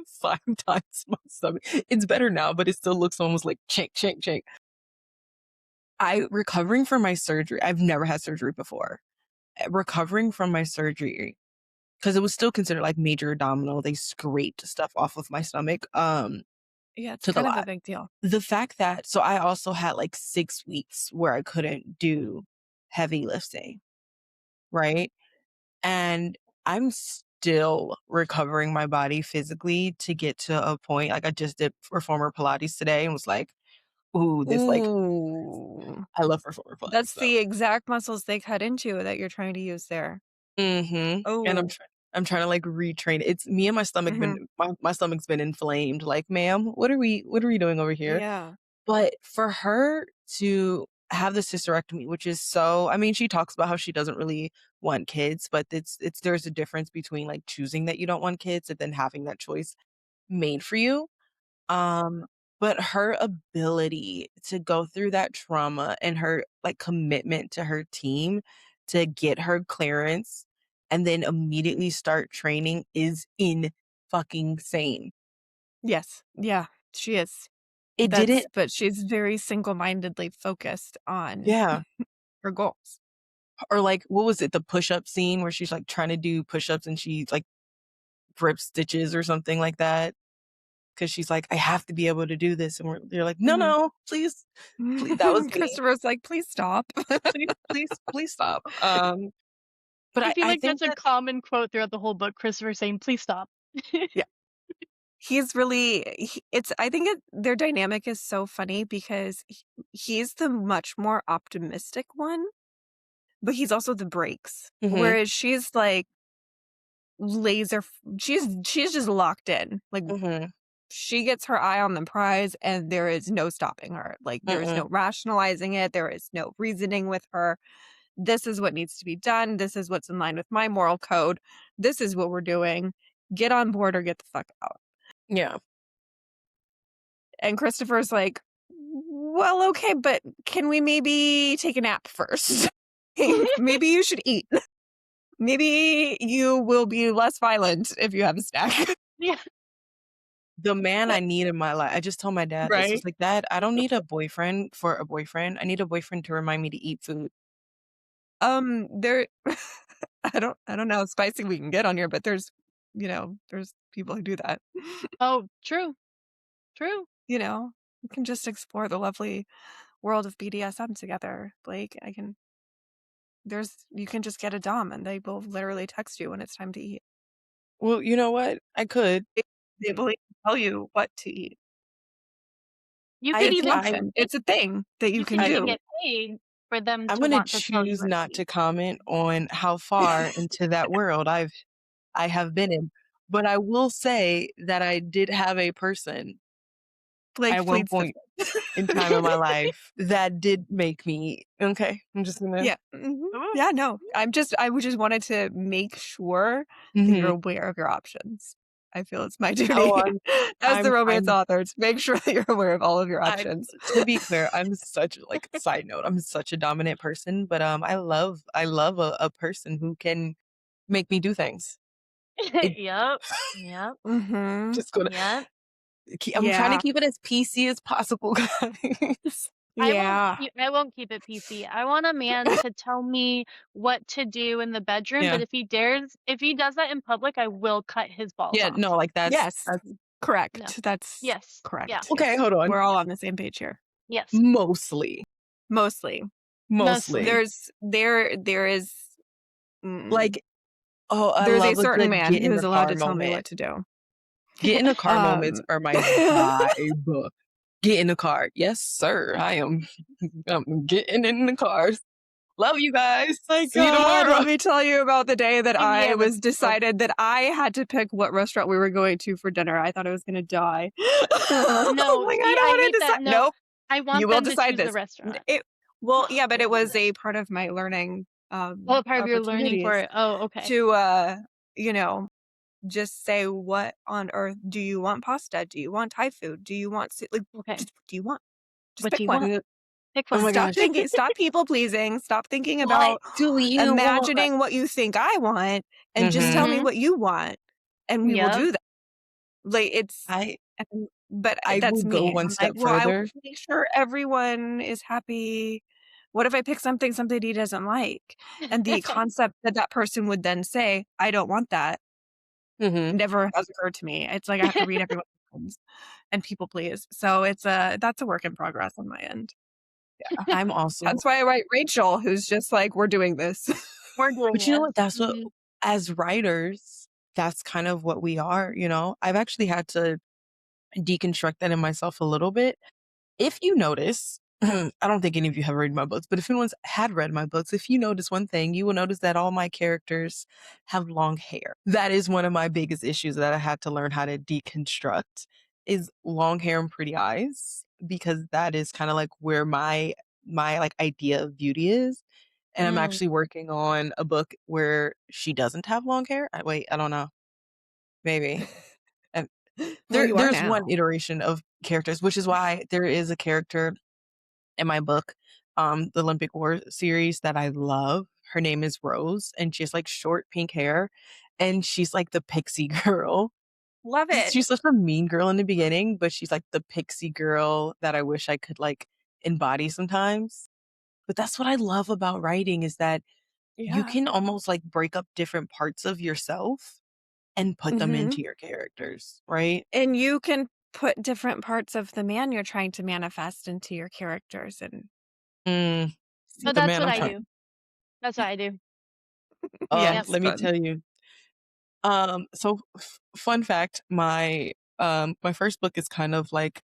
5 times my stomach. It's better now, but it still looks almost like chink, chink, chink. Recovering from my surgery, I've never had surgery before. Recovering from my surgery, because it was still considered like major abdominal, they scraped stuff off of my stomach, Yeah, it's to the kind of a lot. big deal. The fact that so I also had like 6 weeks where I couldn't do heavy lifting, right? And I'm still recovering my body physically to get to a point like I just did reformer Pilates today and was like, ooh, this like Ooh. I love reformer Pilates That's though. the exact muscles they cut into that you're trying to use there. And Oh. I'm trying to like retrain it. It's me and my stomach Mhm. my stomach's been inflamed. Like, ma'am, what are we doing over here? Yeah. But for her to have this hysterectomy, which is so I mean, she talks about how she doesn't really want kids, but it's there's a difference between like choosing that you don't want kids and then having that choice made for you. Um, but her ability to go through that trauma and her like commitment to her team to get her clearance and then immediately start training is in fucking sane. Yes. Yeah, she is. It didn't But she's very single-mindedly focused on yeah. her goals. Or like what was it, the push-up scene where she's like trying to do push-ups and she like rips stitches or something like that? Because she's like, I have to be able to do this. And they're like, no, Mhm. no, please, that was me. Christopher's like, "Please stop." Please stop. But I feel I like think that's a that common quote throughout the whole book, Christopher saying, "Please stop." yeah. He's really it's I think their dynamic is so funny because he's the much more optimistic one, but he's also the brakes. Mhm. Whereas she's like she's just locked in. Like Mhm. she gets her eye on the prize and there is no stopping her. Like there is Mm-mm. no rationalizing it. There is no reasoning with her. This is what needs to be done. This is what's in line with my moral code. This is what we're doing. Get on board or get the fuck out. Yeah. And Christopher's like, well, okay, but can we maybe take a nap first? Maybe you should eat. maybe you will be less violent if you have a snack. Yeah. The man I need in my life. I just told my dad this. I Right? was like, "Dad, I don't need a boyfriend for a boyfriend. I need a boyfriend to remind me to eat food." There I don't know how spicy we can get on here, but there's people who do that. Oh, true. True. We can just explore the lovely world of BDSM together. Blake, you can just get a dom and they will literally text you when it's time to eat. Well, you know what? I could. They will even tell you what to eat. You could I It's an even I option. It's a thing that you you can could even do. get paid for them I'm to gonna want to tell you choose what to not eat. to comment on how far into that world I have been in. But I will say that I did have a person Blake at one pleads the point fifth. in time in my life that did make me okay. I'm just gonna Yeah. Ooh. Yeah, no. I would just wanted to make sure that you're Mhm. aware of your options. I feel it's my Oh, duty as the romance I'm author to make sure that you're aware of all of your I options. to be clear, I'm such like side note, I'm such a dominant person, but I love a person who can make me do things. It Yep. Yep. Mhm. just gonna Yep. I'm trying to Yeah. keep it as PC as possible, guys. Yeah. I won't keep it PC. I want a man to tell me what to do in the bedroom, but Yeah. if he does that in public, I will cut his balls Yeah, off. no, like Yes. that's No. Correct. That's Yes. Yeah. correct. okay, Yes. hold on. We're all on the same page here. Yes. Mostly. Mostly. Mostly. Mostly. There is mm, Like, oh, I there's a love a certain good man get in who's the allowed car to tell me moment. what to do. Get in the car moments Um are my vibe. Get in the car. Yes, sir. I'm getting in the cars. Love you guys. My See you God, tomorrow. let me tell you about the day that I Yeah, was oh, decided that I had to pick what restaurant we were going to for dinner. I thought I was gonna die. no, Like, I see, don't I wanna hate that. decide. No, Nope, I you want will them to decide choose the this. restaurant. Well, yeah, but it was a part of my learning, What part of your learning for opportunities it? Oh, okay. to, you know, just say, "What on earth do you want pasta? Do you want Thai food? Do you want like, Okay. just what do you want? Just What do pick you one." want? Mm, Pick oh one. my gosh. Stop people pleasing, stop thinking What about do you want? imagining what you think I want, and just Mhm. tell me Mhm. what you want, and we will Yep. do that. Like, I but I that's will go me. one I'm like, step "Well, I want further. to make sure everyone is happy. What if I pick something he doesn't like?" And the concept that that person would then say, "I don't want that," Mhm. never has occurred to me. It's like I have to read everyone's minds and people please. So that's a work in progress on my end. Yeah. I'm also That's why I write Rachel, who's just like, "We're doing this." We're doing but you know it. what? That's what Mhm. as writers, that's kind of what we are, you know? I've actually had to deconstruct that in myself a little bit. If you notice, I don't think any of you have read my books, but if anyone's had read my books, if you notice one thing, you will notice that all my characters have long hair. That is one of my biggest issues that I had to learn how to deconstruct is long hair and pretty eyes because that is kind of like where my like idea of beauty is. And I'm Mm. actually working on a book where she doesn't have long hair. Wait, I don't know. Maybe. And Well, you are there's one now. iteration of characters, which is why there is a character in my book, the Olympic War series that I love. Her name is Rose, and she has like short pink hair, and she's like the pixie girl. Love it. She's such a mean girl in the beginning, but she's like the pixie girl that I wish I could like embody sometimes. But that's what I love about writing is that you Yeah. can almost like break up different parts of yourself and put them Mhm. into your characters, right? And you can put different parts of the man you're trying to manifest into your characters and Mm, see Oh, the that's man what I'm I trying. do. That's what I do. yeah, Yep. it's Let me fun. tell you. So fun fact, my first book is kind of like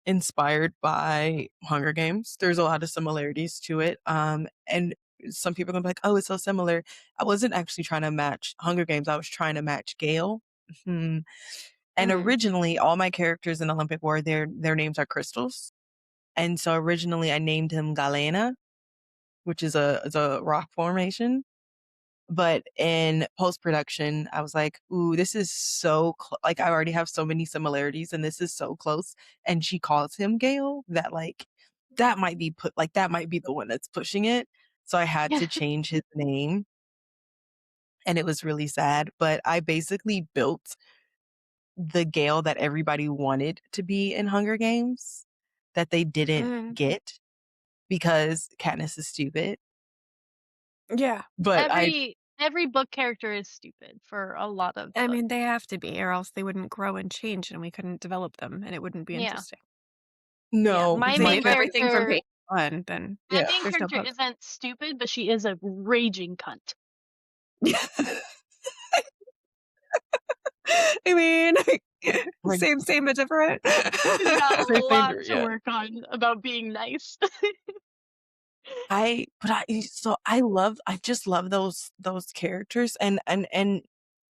inspired by Hunger Games. There's a lot of similarities to it. And some people are gonna be like, "Oh, it's so similar." I wasn't actually trying to match Hunger Games. I was trying to match Gale. Mhm. And Mm. originally, all my characters in Olympic War, their names are crystals. And so originally, I named him Galena, which is a rock formation. But in post-production, I was like, "Ooh, this is so like, I already have so many similarities, and this is so close." And she calls him Gale that, like, that might be the one that's pushing it. So I had to change his name. and it was really sad, but I basically built the Gale that everybody wanted to be in Hunger Games that they didn't Mm, get because Katniss is stupid. yeah. But Every book character is stupid for a lot of I books. mean, they have to be, or else they wouldn't grow and change, and we couldn't develop them, and it wouldn't be Yeah. interesting. Yeah. no, My If they my main made everything from character page 1, then my yeah. main there's no character books. isn't stupid, but she is a raging cunt. I mean, Like, same but different. She's got a same lot here, to yeah. work on about being nice. I just love those characters and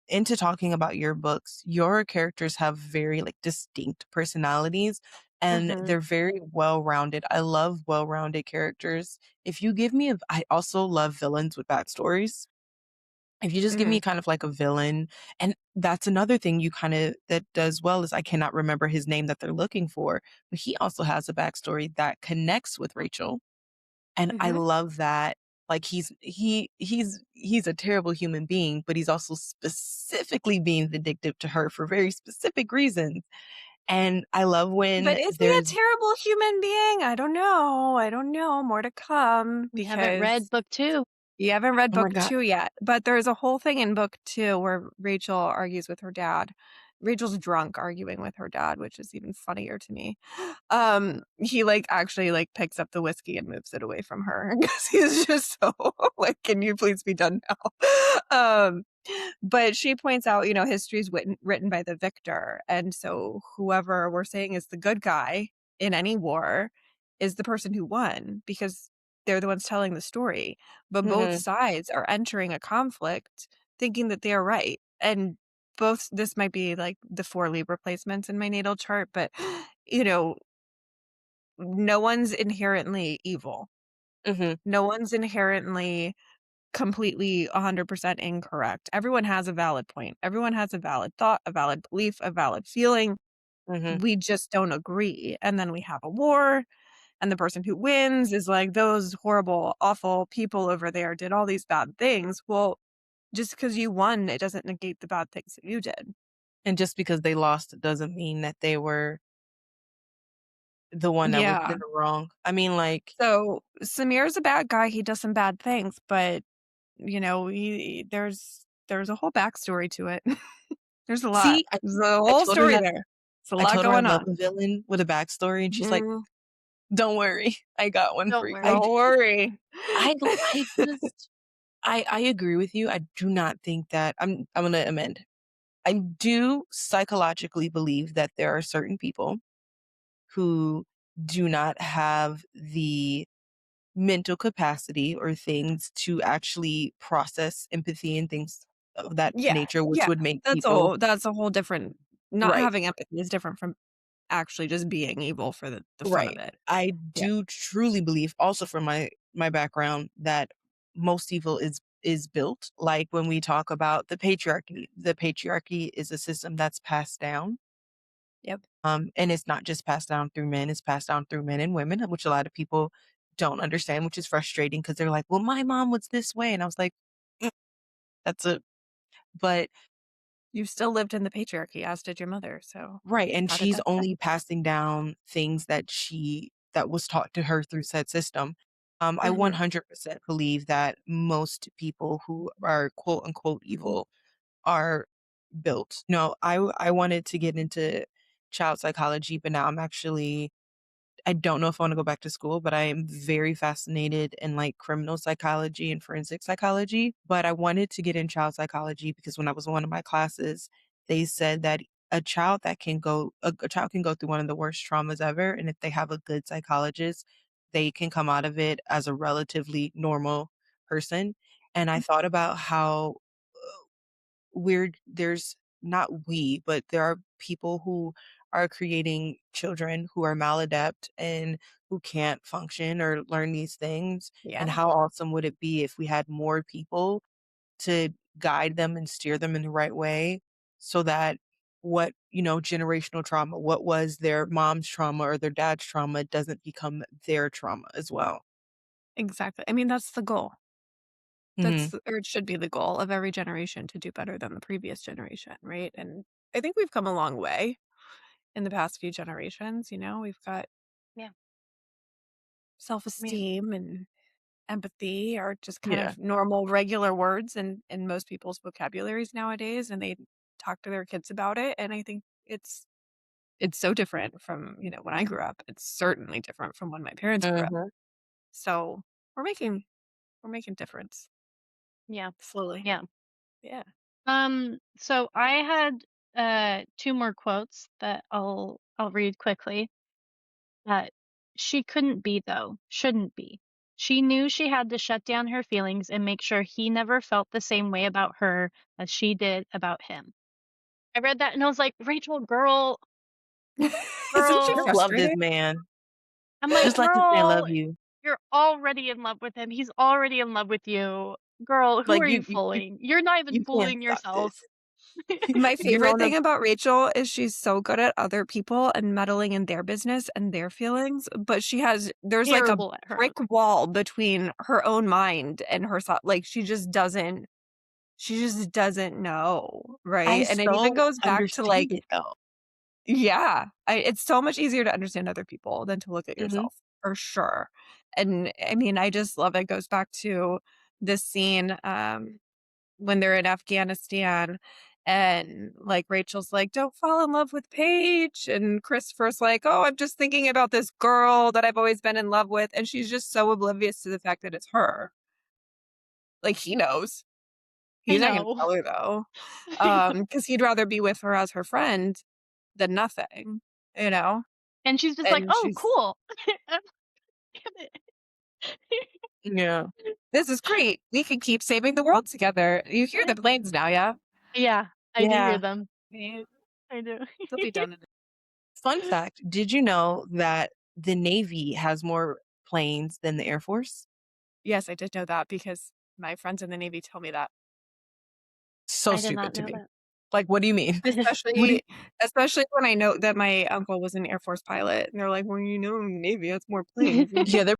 into talking about your books, your characters have very like distinct personalities and Mhm. they're very well-rounded. I love well-rounded characters. If you give me I also love villains with backstories. If you just give me Mhm, kind of like a villain, and that's another thing you kind of that does well is I cannot remember his name that they're looking for, but he also has a backstory that connects with Rachel. And I mhm. love that, like, he's a terrible human being, but he's also specifically being vindictive to her for very specific reasons, and I love But when is he a there's terrible human being? I don't know, more to come You haven't read because book 2. you haven't read oh my book god 2 yet, but there's a whole thing in book 2 where Rachel argues with her dad. Rachel's drunk arguing with her dad, which is even funnier to me. He, like, actually, like, picks up the whiskey and moves it away from her because he's just so like, "Can you please be done now?" But she points out, history is written by the victor, and so whoever we're saying is the good guy in any war is the person who won because they're the ones telling the story. But both Mhm, sides are entering a conflict thinking that they are right. And both this might be like the 4 Libra placements in my natal chart, but you know, no one's inherently evil. mhm, No one's inherently completely 100% incorrect. Everyone has a valid point. Everyone has a valid thought, a valid belief, a valid feeling. mhm, We just don't agree. And then we have a war, and the person who wins is like, those horrible, awful people over there did all these bad things. Well, just because you won, it doesn't negate the bad things that you did. and just because they lost doesn't mean that they were the one that was Yeah. in the wrong. I mean, like, So Samir's a bad guy. He does some bad things, but there's a whole backstory to it. There's a lot. see, There's a I whole told her story that there. It's a I lot told her I going love on. a villain with a backstory, and she's like, Mm, "Don't worry, I got one for Don't you." worry. don't worry. I just I agree with you. I do not think that I'm gonna amend. I do psychologically believe that there are certain people who do not have the mental capacity or things to actually process empathy and things of that Yeah, nature, which yeah. would make That's a people whole that's a whole different not right. having empathy is different from actually just being evil for the fun of Right. it. I Yeah. do truly believe also from my background that most evil is built. Like when we talk about the patriarchy is a system that's passed down. Yep. And it's not just passed down through men, it's passed down through men and women, which a lot of people don't understand, which is frustrating because they're like, well, my mom was this way. And I was like, "Mm, that's a but You still lived in the patriarchy, as did your mother, so right. And how did she's that affect only passing down things that was taught to her through said system. I Mhm. 100% believe that most people who are quote unquote evil are built. No, I wanted to get into child psychology, but now I don't know if I wanna go back to school, but I am very fascinated in, like, criminal psychology and forensic psychology, but I wanted to get in child psychology because when I was in one of my classes, they said that a child can go through one of the worst traumas ever, and if they have a good psychologist, they can come out of it as a relatively normal person, and I thought about how there's not we, but there are people who are creating children who are maladept and who can't function or learn these things. And Yeah, how awesome would it be if we had more people to guide them and steer them in the right way so that generational trauma, what was their mom's trauma or their dad's trauma doesn't become their trauma as well. exactly. I mean, that's the goal. Mhm. Or it should be the goal of every generation to do better than the previous generation, right? And I think we've come a long way in the past few generations, we've got Yeah. I mean, self-esteem and empathy are just kind Yeah. of normal, regular words in most people's vocabularies nowadays, and they talk to their kids about it. And I think it's so different from, when I grew up. It's certainly different from when my parents grew up. Mhm. So we're making difference yeah. slowly. Yeah. Yeah. So I had two more quotes that I'll read quickly. Uh she couldn't be though. Shouldn't be. She knew she had to shut down her feelings and make sure he never felt the same way about her as she did about him. I read that and I was like, Rachel, girl, Isn't she Just girl. love this frustrating? man. I'm like, Just let this man girl, love you. you're already in love with him. He's already in love with you. Girl, who Like, are you you you you fooling? You're not even you can't fooling stop yourself. this. My You know favorite what I'm thing about Rachel is she's so good at other people and meddling in their business and their feelings, but there's like a Terrible at her own. brick wall between her own mind and her thought. Like she just doesn't know, I right? And it even so goes back to understand like, it, though. yeah, it's so much easier to understand other people than to look at Mhm. yourself, for sure. And I mean, I just love it. Goes back to this scene when they're in Afghanistan, and like Rachel's like, "Don't fall in love with Paige," and Christopher's like, "Oh, I'm just thinking about this girl that I've always been in love with," and she's just so oblivious to the fact that it's her. Like he knows. I He's not gonna know. tell her though, because he'd rather be with her as her friend than nothing, you know? And she's just like, And "Oh, she's, cool." Damn it. Yeah. "This is great. We can keep saving the world together." You hear the planes now, yeah? Yeah, I do hear Yeah. them. Yeah, I do. they'll be done in Fun fact, did you know that the Navy has more planes than the Air Force? Yes, I did know that because my friends in the Navy tell me that. So I did not stupid to know me. that. Like, what do you mean? What do you Especially especially when I know that my uncle was an Air Force pilot, and they're like, "Well, Navy has more planes." Yeah, they're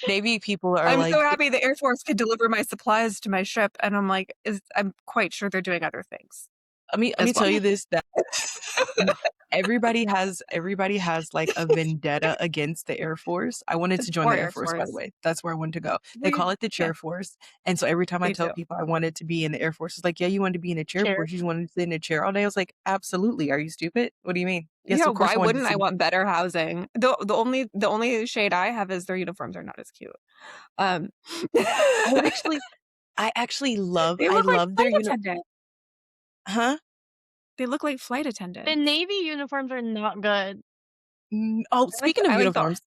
Navy people are I'm so like happy the Air Force could deliver my supplies to my ship, and I'm like, I'm quite sure they're doing other things let me as tell well. you this, that N everybody has, like, a vendetta against the Air Force. I wanted to join Or the Air Air Force, by the Force. way. That's where I wanted to go. They We call it the Yeah, Chair Force, and so every time I they tell do. people I wanted to be in the Air Force, it's like, "Yeah, you wanted to be in a Chair Chair. Force? You just wanted to sit in a chair all day?" I was like, "Absolutely. Are you stupid? What do you mean? Yes, Yeah, of course why I wanted to wouldn't I sit." want better housing? The only shade I have is their uniforms are not as cute. Um, I actually I actually love they I look like love their flight uni attendants. Huh? They look like flight The attendants. Navy uniforms are not good. Oh, I speaking of like the uniforms,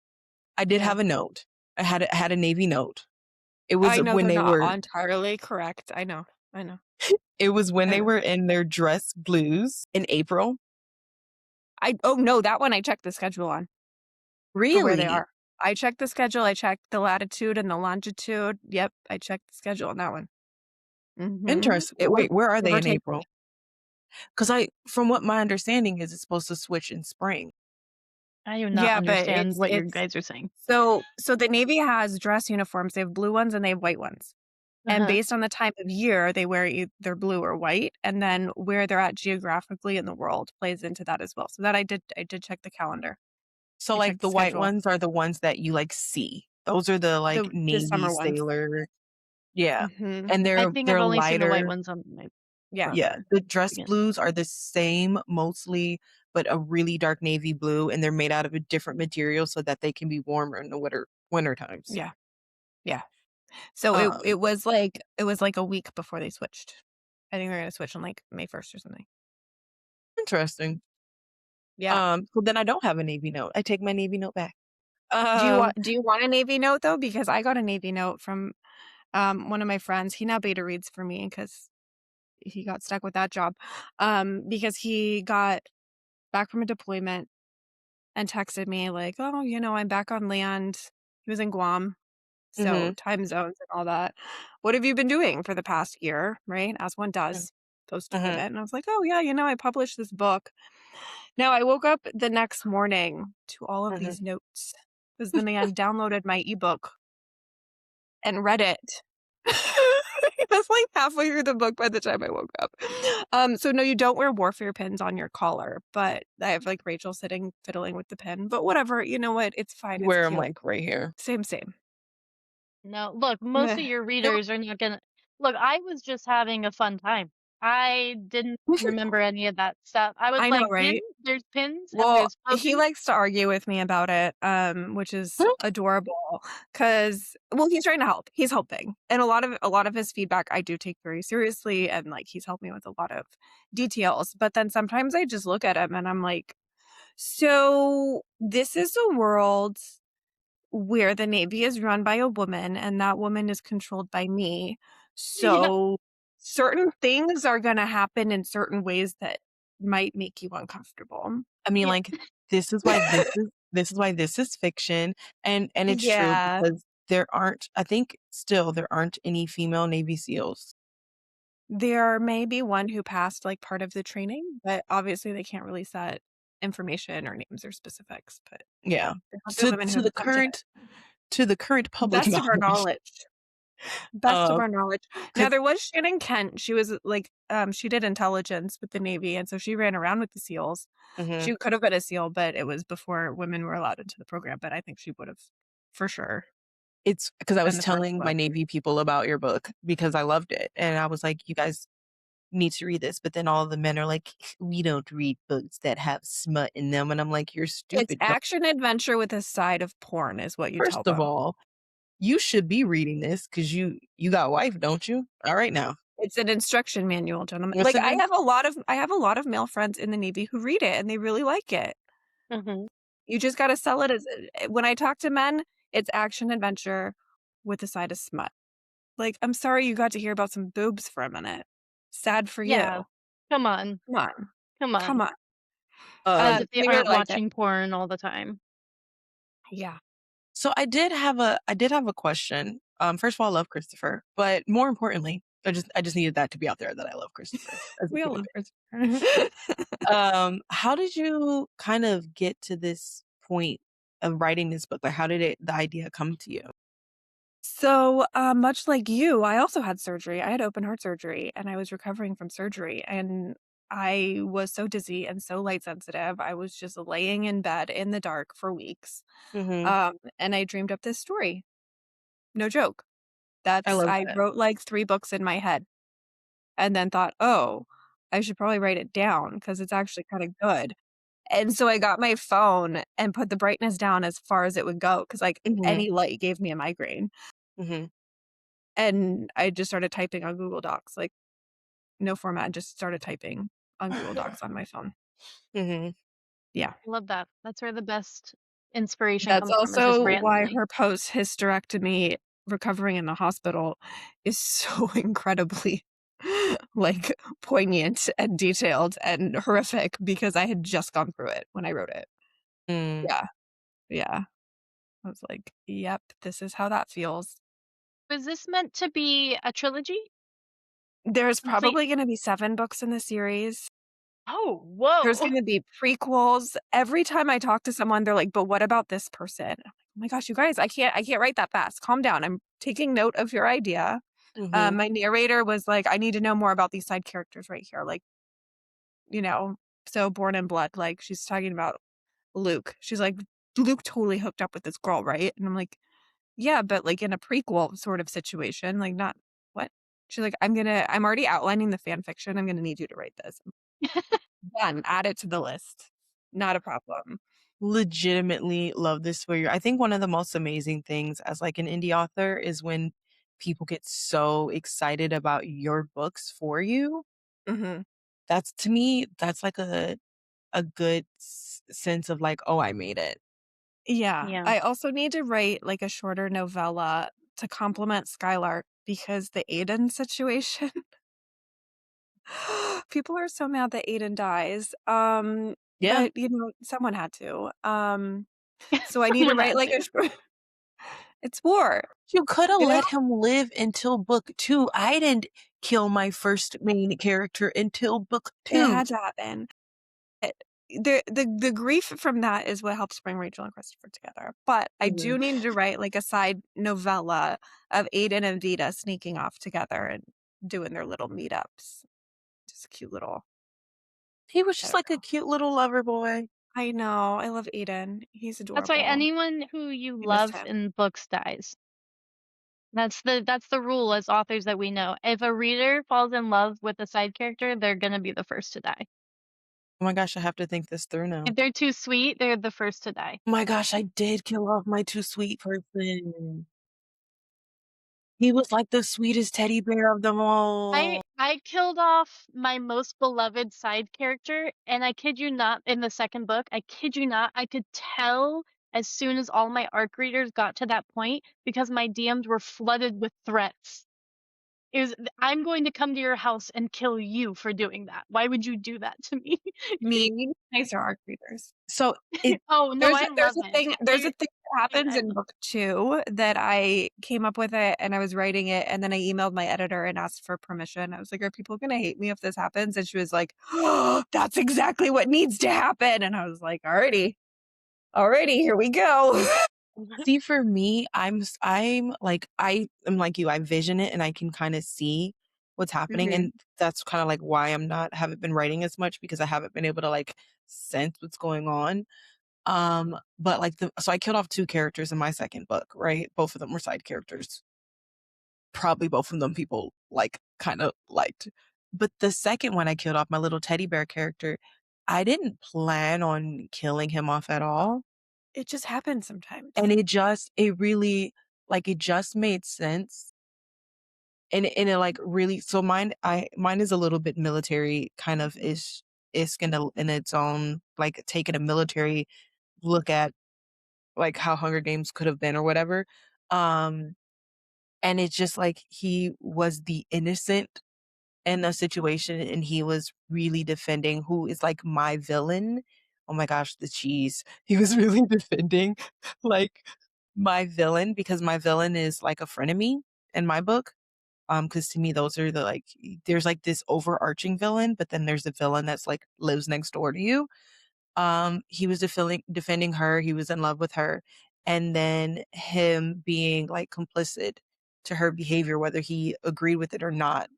I did Yeah. have a note. I had a Navy note. It was I know when they're they not were entirely correct. I know. I know. it was when I they know. were in their dress blues in April. Oh, no, that one I checked the schedule on for where they Really? are. I checked the schedule, I checked the latitude and the longitude. Yep, I checked the schedule on that one. Mhm. Interesting. It would Wait, where are give they or in take. April? Because from what my understanding is, it's supposed to switch in spring. I do not Yeah, but understand what you it's guys are saying. so the Navy has dress uniforms. They have blue ones and they have white ones. And Uh-huh. based on the time of year, they wear either blue or white, and then where they're at geographically in the world plays into that as well. So that I did check the calendar. So, I like, checked the the white schedule. ones are the ones that you, like, see. Those are the, like, The Navy summer ones. sailor. Yeah. Mhm. And I they're think I've they're only seen the white lighter. ones on my Yeah. Yeah. brother The dress again. blues are the same mostly, but a really dark navy blue, and they're made out of a different material so that they can be warmer in the winter times. Yeah. Yeah. So Um, it was like a week before they switched. I think they're gonna switch on like May 1st or something. Interesting. Yeah. So then I don't have a navy note. I take my navy note back. Do you want a Navy note though? Because I got a Navy note from one of my friends. He now beta reads for me because he got stuck with that job. Because he got back from a deployment and texted me like, "Oh, I'm back on land." He was in Guam, so Mhm. time zones and all that. "What have you been doing for the past year?" Right? As one Mm. does post Mhm. deployment. And I was like, "Oh yeah, I published this book." Now I woke up the next morning to all of Mhm. these notes because the man downloaded my ebook and read it. was like halfway through the book by the time I woke up. So no, you don't wear warfare pins on your collar, but I have like Rachel sitting fiddling with the pin. But whatever, you know what? It's fine. You It's wear them cute. like right here. Same, same. No, look, most Meh. of your Nope. readers are not gonna look, I was just having a fun time. I didn't remember any of that stuff. I was I know, like, right? pins, and Well, there's he potions. likes to argue with me about it, which is adorable. Cause well, he's trying to help. He's helping. And a lot of his feedback I do take very seriously, and, like, he's helped me with a lot of details, but then sometimes I just look at him and I'm like, "So, this is a world where the Navy is run by a woman, and that woman is controlled by me. Yeah, So, certain things are gonna happen in certain ways that might make you uncomfortable." I mean, yeah. like, this is why this is fiction, and it's true Yeah. because I think still there aren't any female Navy SEALs. There may be one who passed, like, part of the training, but obviously they can't release that information or names or specifics, but yeah, Yeah. there have been To women who to have the attempted it. current public Best of our knowledge. knowledge. Best of Um, our knowledge. Now 'Cause there was Shannon Kent, she was, like, she did intelligence with the Navy, and so she ran around with the SEALs. mhm. She could have been a SEAL, but it was before women were allowed into the program, but I think she would've, for sure, It's because I been was the first telling my one. Navy people about your book because I loved it, and I was like, "You guys need to read this," but then all the men are like, "We don't read books that have smut in them," and I'm like, "You're It's stupid." No, action adventure with a side of porn is what you tell first of them. all, you should be reading this because you got a wife, don't you? All right now. It's an instruction manual, gentlemen. Yes, Like, it is. I have a lot of male friends in the Navy who read it, and they really like it. Mhm. You just gotta sell it as when I talk to men, it's action adventure with a side of smut. Like, I'm sorry you got to hear about some boobs for a minute. Sad for Yeah. you. Come on. Come on. Come Come on. on. As if they They really aren't liked it. watching porn all the time. Yeah. So I did have a question. First of all, I love Christopher, but more importantly, I just needed that to be out there that I love Christopher as a We all human love being. Christopher. How did you kind of get to this point of writing this book? Like, how did the idea come to you? So, much like you, I also had surgery. I had open heart surgery, and I was recovering from surgery, and I was so dizzy and so light sensitive. I was just laying in bed in the dark for weeks. Mhm. And I dreamed up this story. No joke. I That's love I that. wrote like 3 books in my head and then thought, "Oh, I should probably write it down because it's actually kinda good." And so I got my phone and put the brightness down as far as it would go because like, Mhm. any light gave me a migraine. Mhm. And I just started typing on Google Docs, like, no format, just started typing on Google Docs on my phone. Mhm. Yeah. Love that. That's where the best inspiration That's comes from, is just also why randomly. her post-hysterectomy recovering in the hospital is so incredibly, like, poignant and detailed and horrific because I had just gone through it when I wrote it. Mm. Yeah, yeah. I was like, "Yep, this is how that feels." Was this meant to be a trilogy? There's Complete. probably gonna be 7 books in the series. Oh, There's whoa. gonna be prequels. Every time I talk to someone, they're like, "But what about this person?" I'm like, "Oh my gosh, you guys, I can't write that fast. Calm down. I'm taking note of your idea." Mhm. My narrator was like, "I need to know more about these side characters right here." Like, you know, so Born in Blood, like, she's talking about Luke. She's like, "Luke totally hooked up with this girl, right?" And I'm like, "Yeah, but, like, in a prequel sort of situation, like, not what?" She's like, I'm already outlining the fan fiction. I'm gonna need you to write this." Done. Add it to the list. Not a problem. Legitimately love this for you. I think one of the most amazing things as like an indie author is when people get so excited about your books for you. Mhm. That's to me, that's like a good sense of like, oh, I made it. Yeah. Yeah. I also need to write, like, a shorter novella to complement Skylark because the Aiden situation people are so mad that Aiden dies. Yeah. But, someone had to. So I need to Someone write, had like, to. a short it's war, You could have you know? let him live until book two. I didn't kill my first main character until book It two. had to happen. It the grief from that is what helps bring Rachel and Christopher together, but I do Mhm. need to write, like, a side novella of Aiden and Vita sneaking off together and doing their little meetups. Just a cute little He was just like a editor. cute little lover boy. I know. I love Aiden. He's That's why adorable. anyone who you I miss love him. in books dies. That's the rule as authors that we know. If a reader falls in love with a side character, they're gonna be the first to die. Oh my gosh, I have to think this through now. If they're too sweet, they're the first to die. Oh my gosh, I did kill off my too sweet person. He was like the sweetest teddy bear of them all. I killed off my most beloved side character, and I kid you not, in the second book, I kid you not, I could tell as soon as all my arc readers got to that point because my DMs were flooded with threats. It was, I'm going to come to your house and kill you for doing that. Why would you do that to me? Me, nicer arc readers. So it Oh no, I love it. There's a thing that happens I in book 2 that I came up with it and I was writing it and then I emailed my editor and asked for permission. I was like, "Are people gonna hate me if this happens?" And she was like, "Oh, that's exactly what needs to happen." And I was like, "Alrighty. Alrighty, here we go." see for me, I'm like I am like you. I vision it and I can kind of see what's happening, Mhm. and that's kind of like why haven't been writing as much because I haven't been able to like sense what's going on. But like so I killed off 2 characters in my second book, right? Both of them were side characters. Probably both of them people like kind of liked. But the second one I killed off, my little teddy bear character, I didn't plan on killing him off at all. It just happens sometimes. And it really like it just made sense. And it like really so mine is a little bit military kind of is in its own like taking a military look at like how Hunger Games could have been or whatever. Um and it's just like he was the innocent in a situation and he was really defending who is like my villain. Oh my gosh, the cheese. He was really defending like my villain because my villain is like a frenemy in my book. Because to me those are the like there's like this overarching villain, but then there's a villain that's like lives next door to you. He was defending her, he was in love with her, and then him being like complicit to her behavior, whether he agreed with it or not,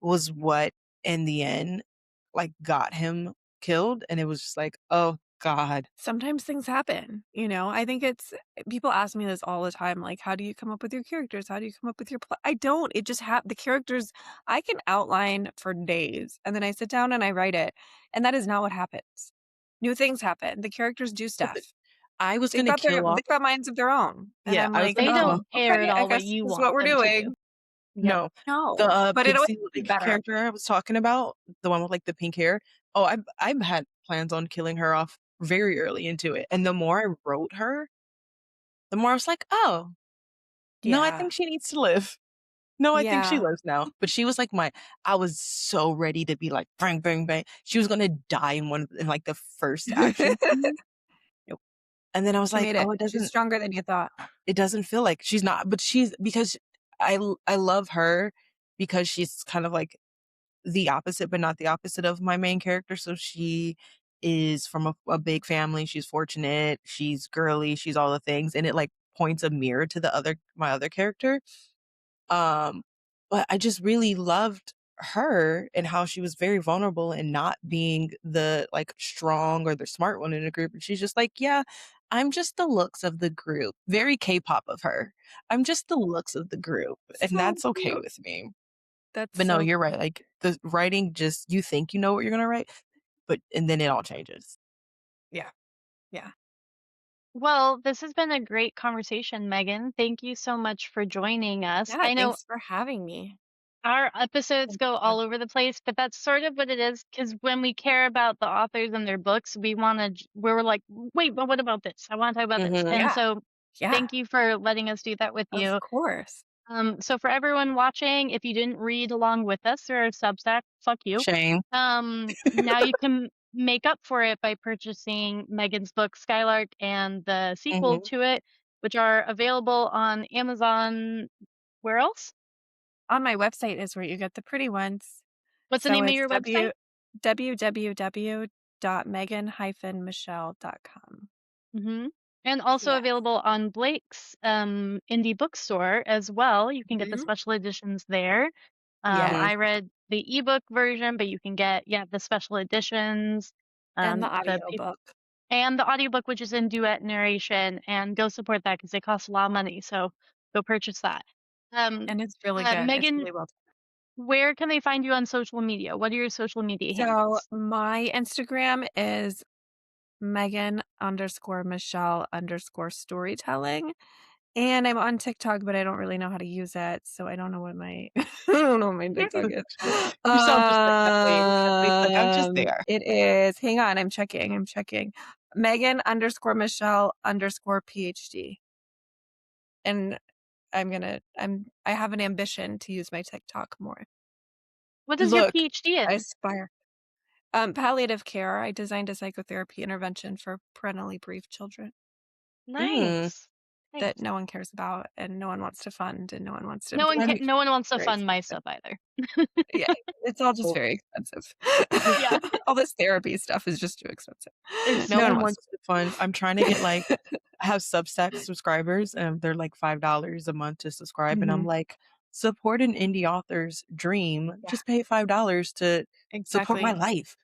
was what in the end like got him killed. And it was just like, oh God. Sometimes things happen, you know? I think it's people ask me this all the time, like, "How do you come up with your characters? How do you come up with your plot?" I don't. It just the characters I can outline for days, and then I sit down and I write it, and that is not what happens. New things happen. The characters do But stuff. I was gonna kill off They've got minds of their own, and yeah, I'm I was like, gonna They kill don't off "Oh, care at okay, I all what guess you this is want what we're them to do. doing." Yep. no. The No, but it always Pixie be like better. character I was talking about, the one with like the pink hair. Oh, I've had plans on killing her off very early into it. And the more I wrote her, the more I was like, oh, no, I Yeah. think she needs to live. No, I think she Yeah. lives now. But she was like I was so ready to be like bang, bang, bang. She was gonna die in like the first action scene. Nope. And then I was She like, made it. oh, She's stronger than you thought. it doesn't feel like she's not, but she's because I love her because she's kind of like the opposite, but not the opposite of my main character. So she is from a big family. She's fortunate. She's girly. She's all the things. And it like points a mirror to my other character. Um, but I just really loved her and how she was very vulnerable and not being the like strong or the smart one in a group. And she's just like, yeah, I'm just the looks of the group. Very K-pop of her. I'm just the looks of the group. And So that's okay cute. with me. That's But no, so you're right. Like the writing just you think you know what you're gonna write, but and then it all changes. yeah. Yeah. Well, this has been a great conversation, Megan. Thank you so much for joining us. Yeah, I know thanks for having me. our episodes Thank go you. all over the place, but that's sort of what it is because when we care about the authors and their books, we're like, wait, but what about this? I want to talk about this. Mhm. And Yeah. so Yeah. thank you for letting us do that with Of you. course. So for everyone watching, if you didn't read along with us or Substack, fuck you. Shame. Now you can make up for it by purchasing Megan's book Skylark and the sequel Mhm. to it, which are available on Amazon. Where else? On my website is where you get the pretty ones. What's the So name of it's your website? www.meganmichelle.com. hmm And also Yeah. available on Blake's indie bookstore as well. You can get the Mhm. special editions there. Yes. I read the ebook version, but you can get the special editions, And the the audiobook. and the audiobook, which is in duet narration, and go support that because it costs a lot of money. So go purchase that. Um, And it's really good. It's Megan, really well done. where can they find you on social media? What are your social media So handles? my Instagram is Megan_Michelle_storytelling. And I'm on TikTok, but I don't really know how to use it, so I don't know what my I don't know what my TikTok is. You sound just like Kathleen. Kathleen's like, "I'm just there." It is, hang on, I'm checking. Megan_Michelle_PhD. And I have an ambition to use my TikTok more. What is your Look, PhD I in? aspire. Palliative care. I designed a psychotherapy intervention for parentally bereaved children Mm, Nice. that Nice. no one cares about and no one wants to fund and no one wants to No one implement. I'm no one wants to Very fund my expensive. stuff either. Yeah, it's all just oh, very expensive. Yeah. All this therapy stuff is just too expensive. It's no No one one wants wants to fund. I'm trying to get like I have Substack subscribers and they're like $5 a month to subscribe. And I'm Mhm. like, support an indie author's dream. Yeah, Just pay $5 to support my exactly. life.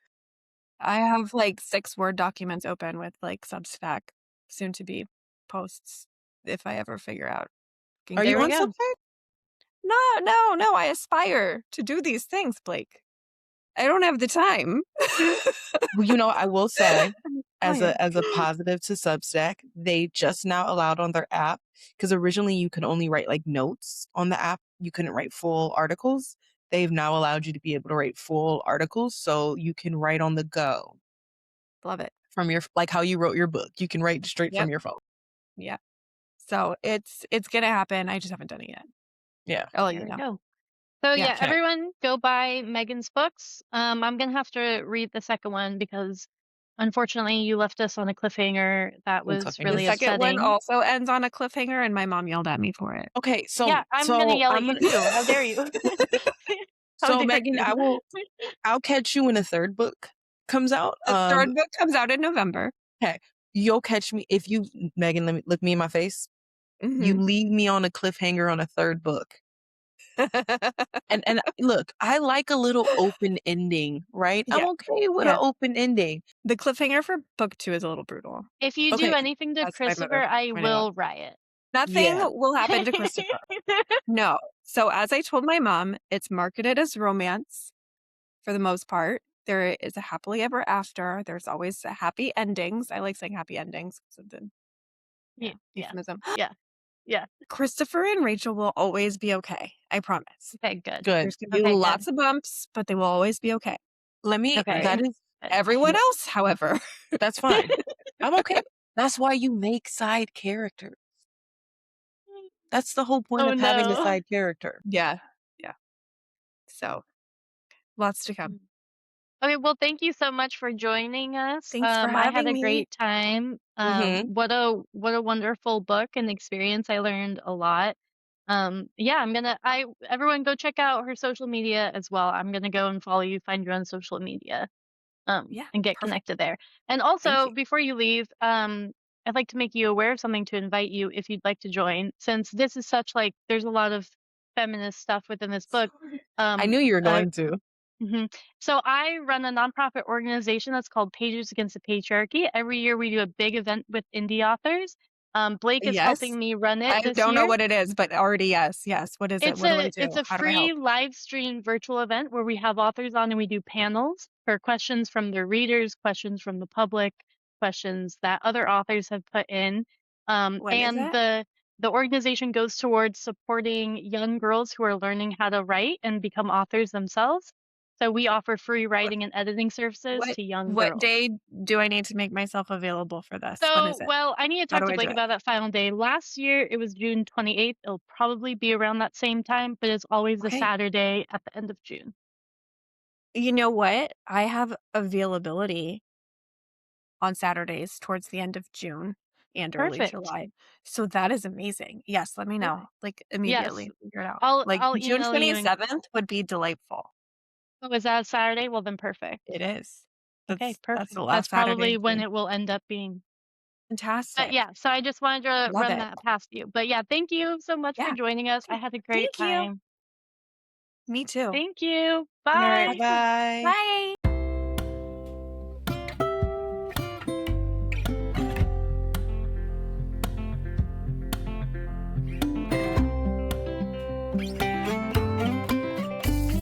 I have like 6 Word documents open with like Substack soon to be posts if I ever figure out can Are get you There we on it. go. Substack? No, I aspire to do these things, Blake. I don't have the time. Well, I will say, I'm as trying. a positive to Substack, they just now allowed on their app because originally you could only write like notes on the app. You couldn't write full articles. They've now allowed you to be able to write full articles, so you can write on the go Love it. from your like how you wrote your book. You can write straight from Yep. your phone. Yeah. So it's gonna happen. I just haven't done it yet. Yeah. I'll let There you we know. go. So Yeah. yeah, Okay. everyone go buy Megan's books. I'm gonna have to read the second one because unfortunately you left us on a cliffhanger that And was The really cliffhangers. second one upsetting. also ends on a cliffhanger, and my mom yelled at me for it. Okay, Yeah, I'm gonna yell at I'm you gonna too. How dare you? How so dare Megan, you? I'll catch you when a third book comes out. The third book comes out in November. Okay. You'll catch me if you Megan, let me look me in my face. You Mhm. leave me on a cliffhanger on a third book. And look, I like a little open ending, right? I'm Yeah. okay with an Yeah. open ending. The cliffhanger for book 2 is a little brutal, If you do Okay. anything to as my mother Christopher, I pointed out. will riot. Nothing Yeah. will happen to Christopher. No. So as I told my mom, it's marketed as romance for the most part. There is a happily ever after. There's always happy endings. I like saying happy endings because of the Yeah, yeah, euphemism. yeah, yeah. Christopher and Rachel will always be okay. I promise. Okay, good. Good. There's gonna be Okay, good. lots of bumps, but they will always be okay. Okay, That is good. Everyone no, else, however. that's fine. I'm okay. That's why you make side characters. That's the whole point Oh of having a no. side character. Yeah. Yeah. So lots to come. Okay, well, thank you so much for joining us. Thanks for I had having a me. great time. Mhm. What a wonderful book and experience. I learned a lot. Yeah, everyone go check out her social media as well. I'm gonna go and follow you, find you on social media, Yeah. and get Perfect. connected there. And Thank also, you. before you leave, I'd like to make you aware of something to invite you if you'd like to join. Since this is such like, there's a lot of feminist stuff within this book. Sorry. I Um, knew you were uh, going to. So I run a nonprofit organization that's called Pages Against the Patriarchy. Every year we do a big event with indie authors. Blake is Yes. helping me run it I this don't know year. what it is, but already yes. Yes. What is it? What do I do? It's a How do I free help? live stream virtual event where we have authors on and we do panels for questions from their readers, questions from the public, questions that other authors have put in. When is And it? the organization goes towards supporting young girls who are learning how to write and become authors themselves. So we offer free What writing and editing services what to young what girls. day do I need to make myself available for this? When So, is it? well, I need to How talk do to I do Blake it? about that final day. Last year, it was June 28th. It'll probably be around that same time, but it's always a Okay. Saturday at the end of June. You know what? I have availability on Saturdays towards the end of June and early Perfect. July. So that is amazing. Yes, let me know. Perfect. Like Yes, immediately. Figure it out. Like I'll June email you and 27th would be delightful. oh, is that a Saturday? Well, then perfect. It is. Okay, That's perfect. the That's last Saturday probably of when June. it will end up being. But Fantastic. yeah, so I just wanted to Love run it. that past you. But yeah, thank you so much for Yeah. joining us. I had a great Thank you. time. Me too. Oh. Thank you. All right, Bye. bye. Bye.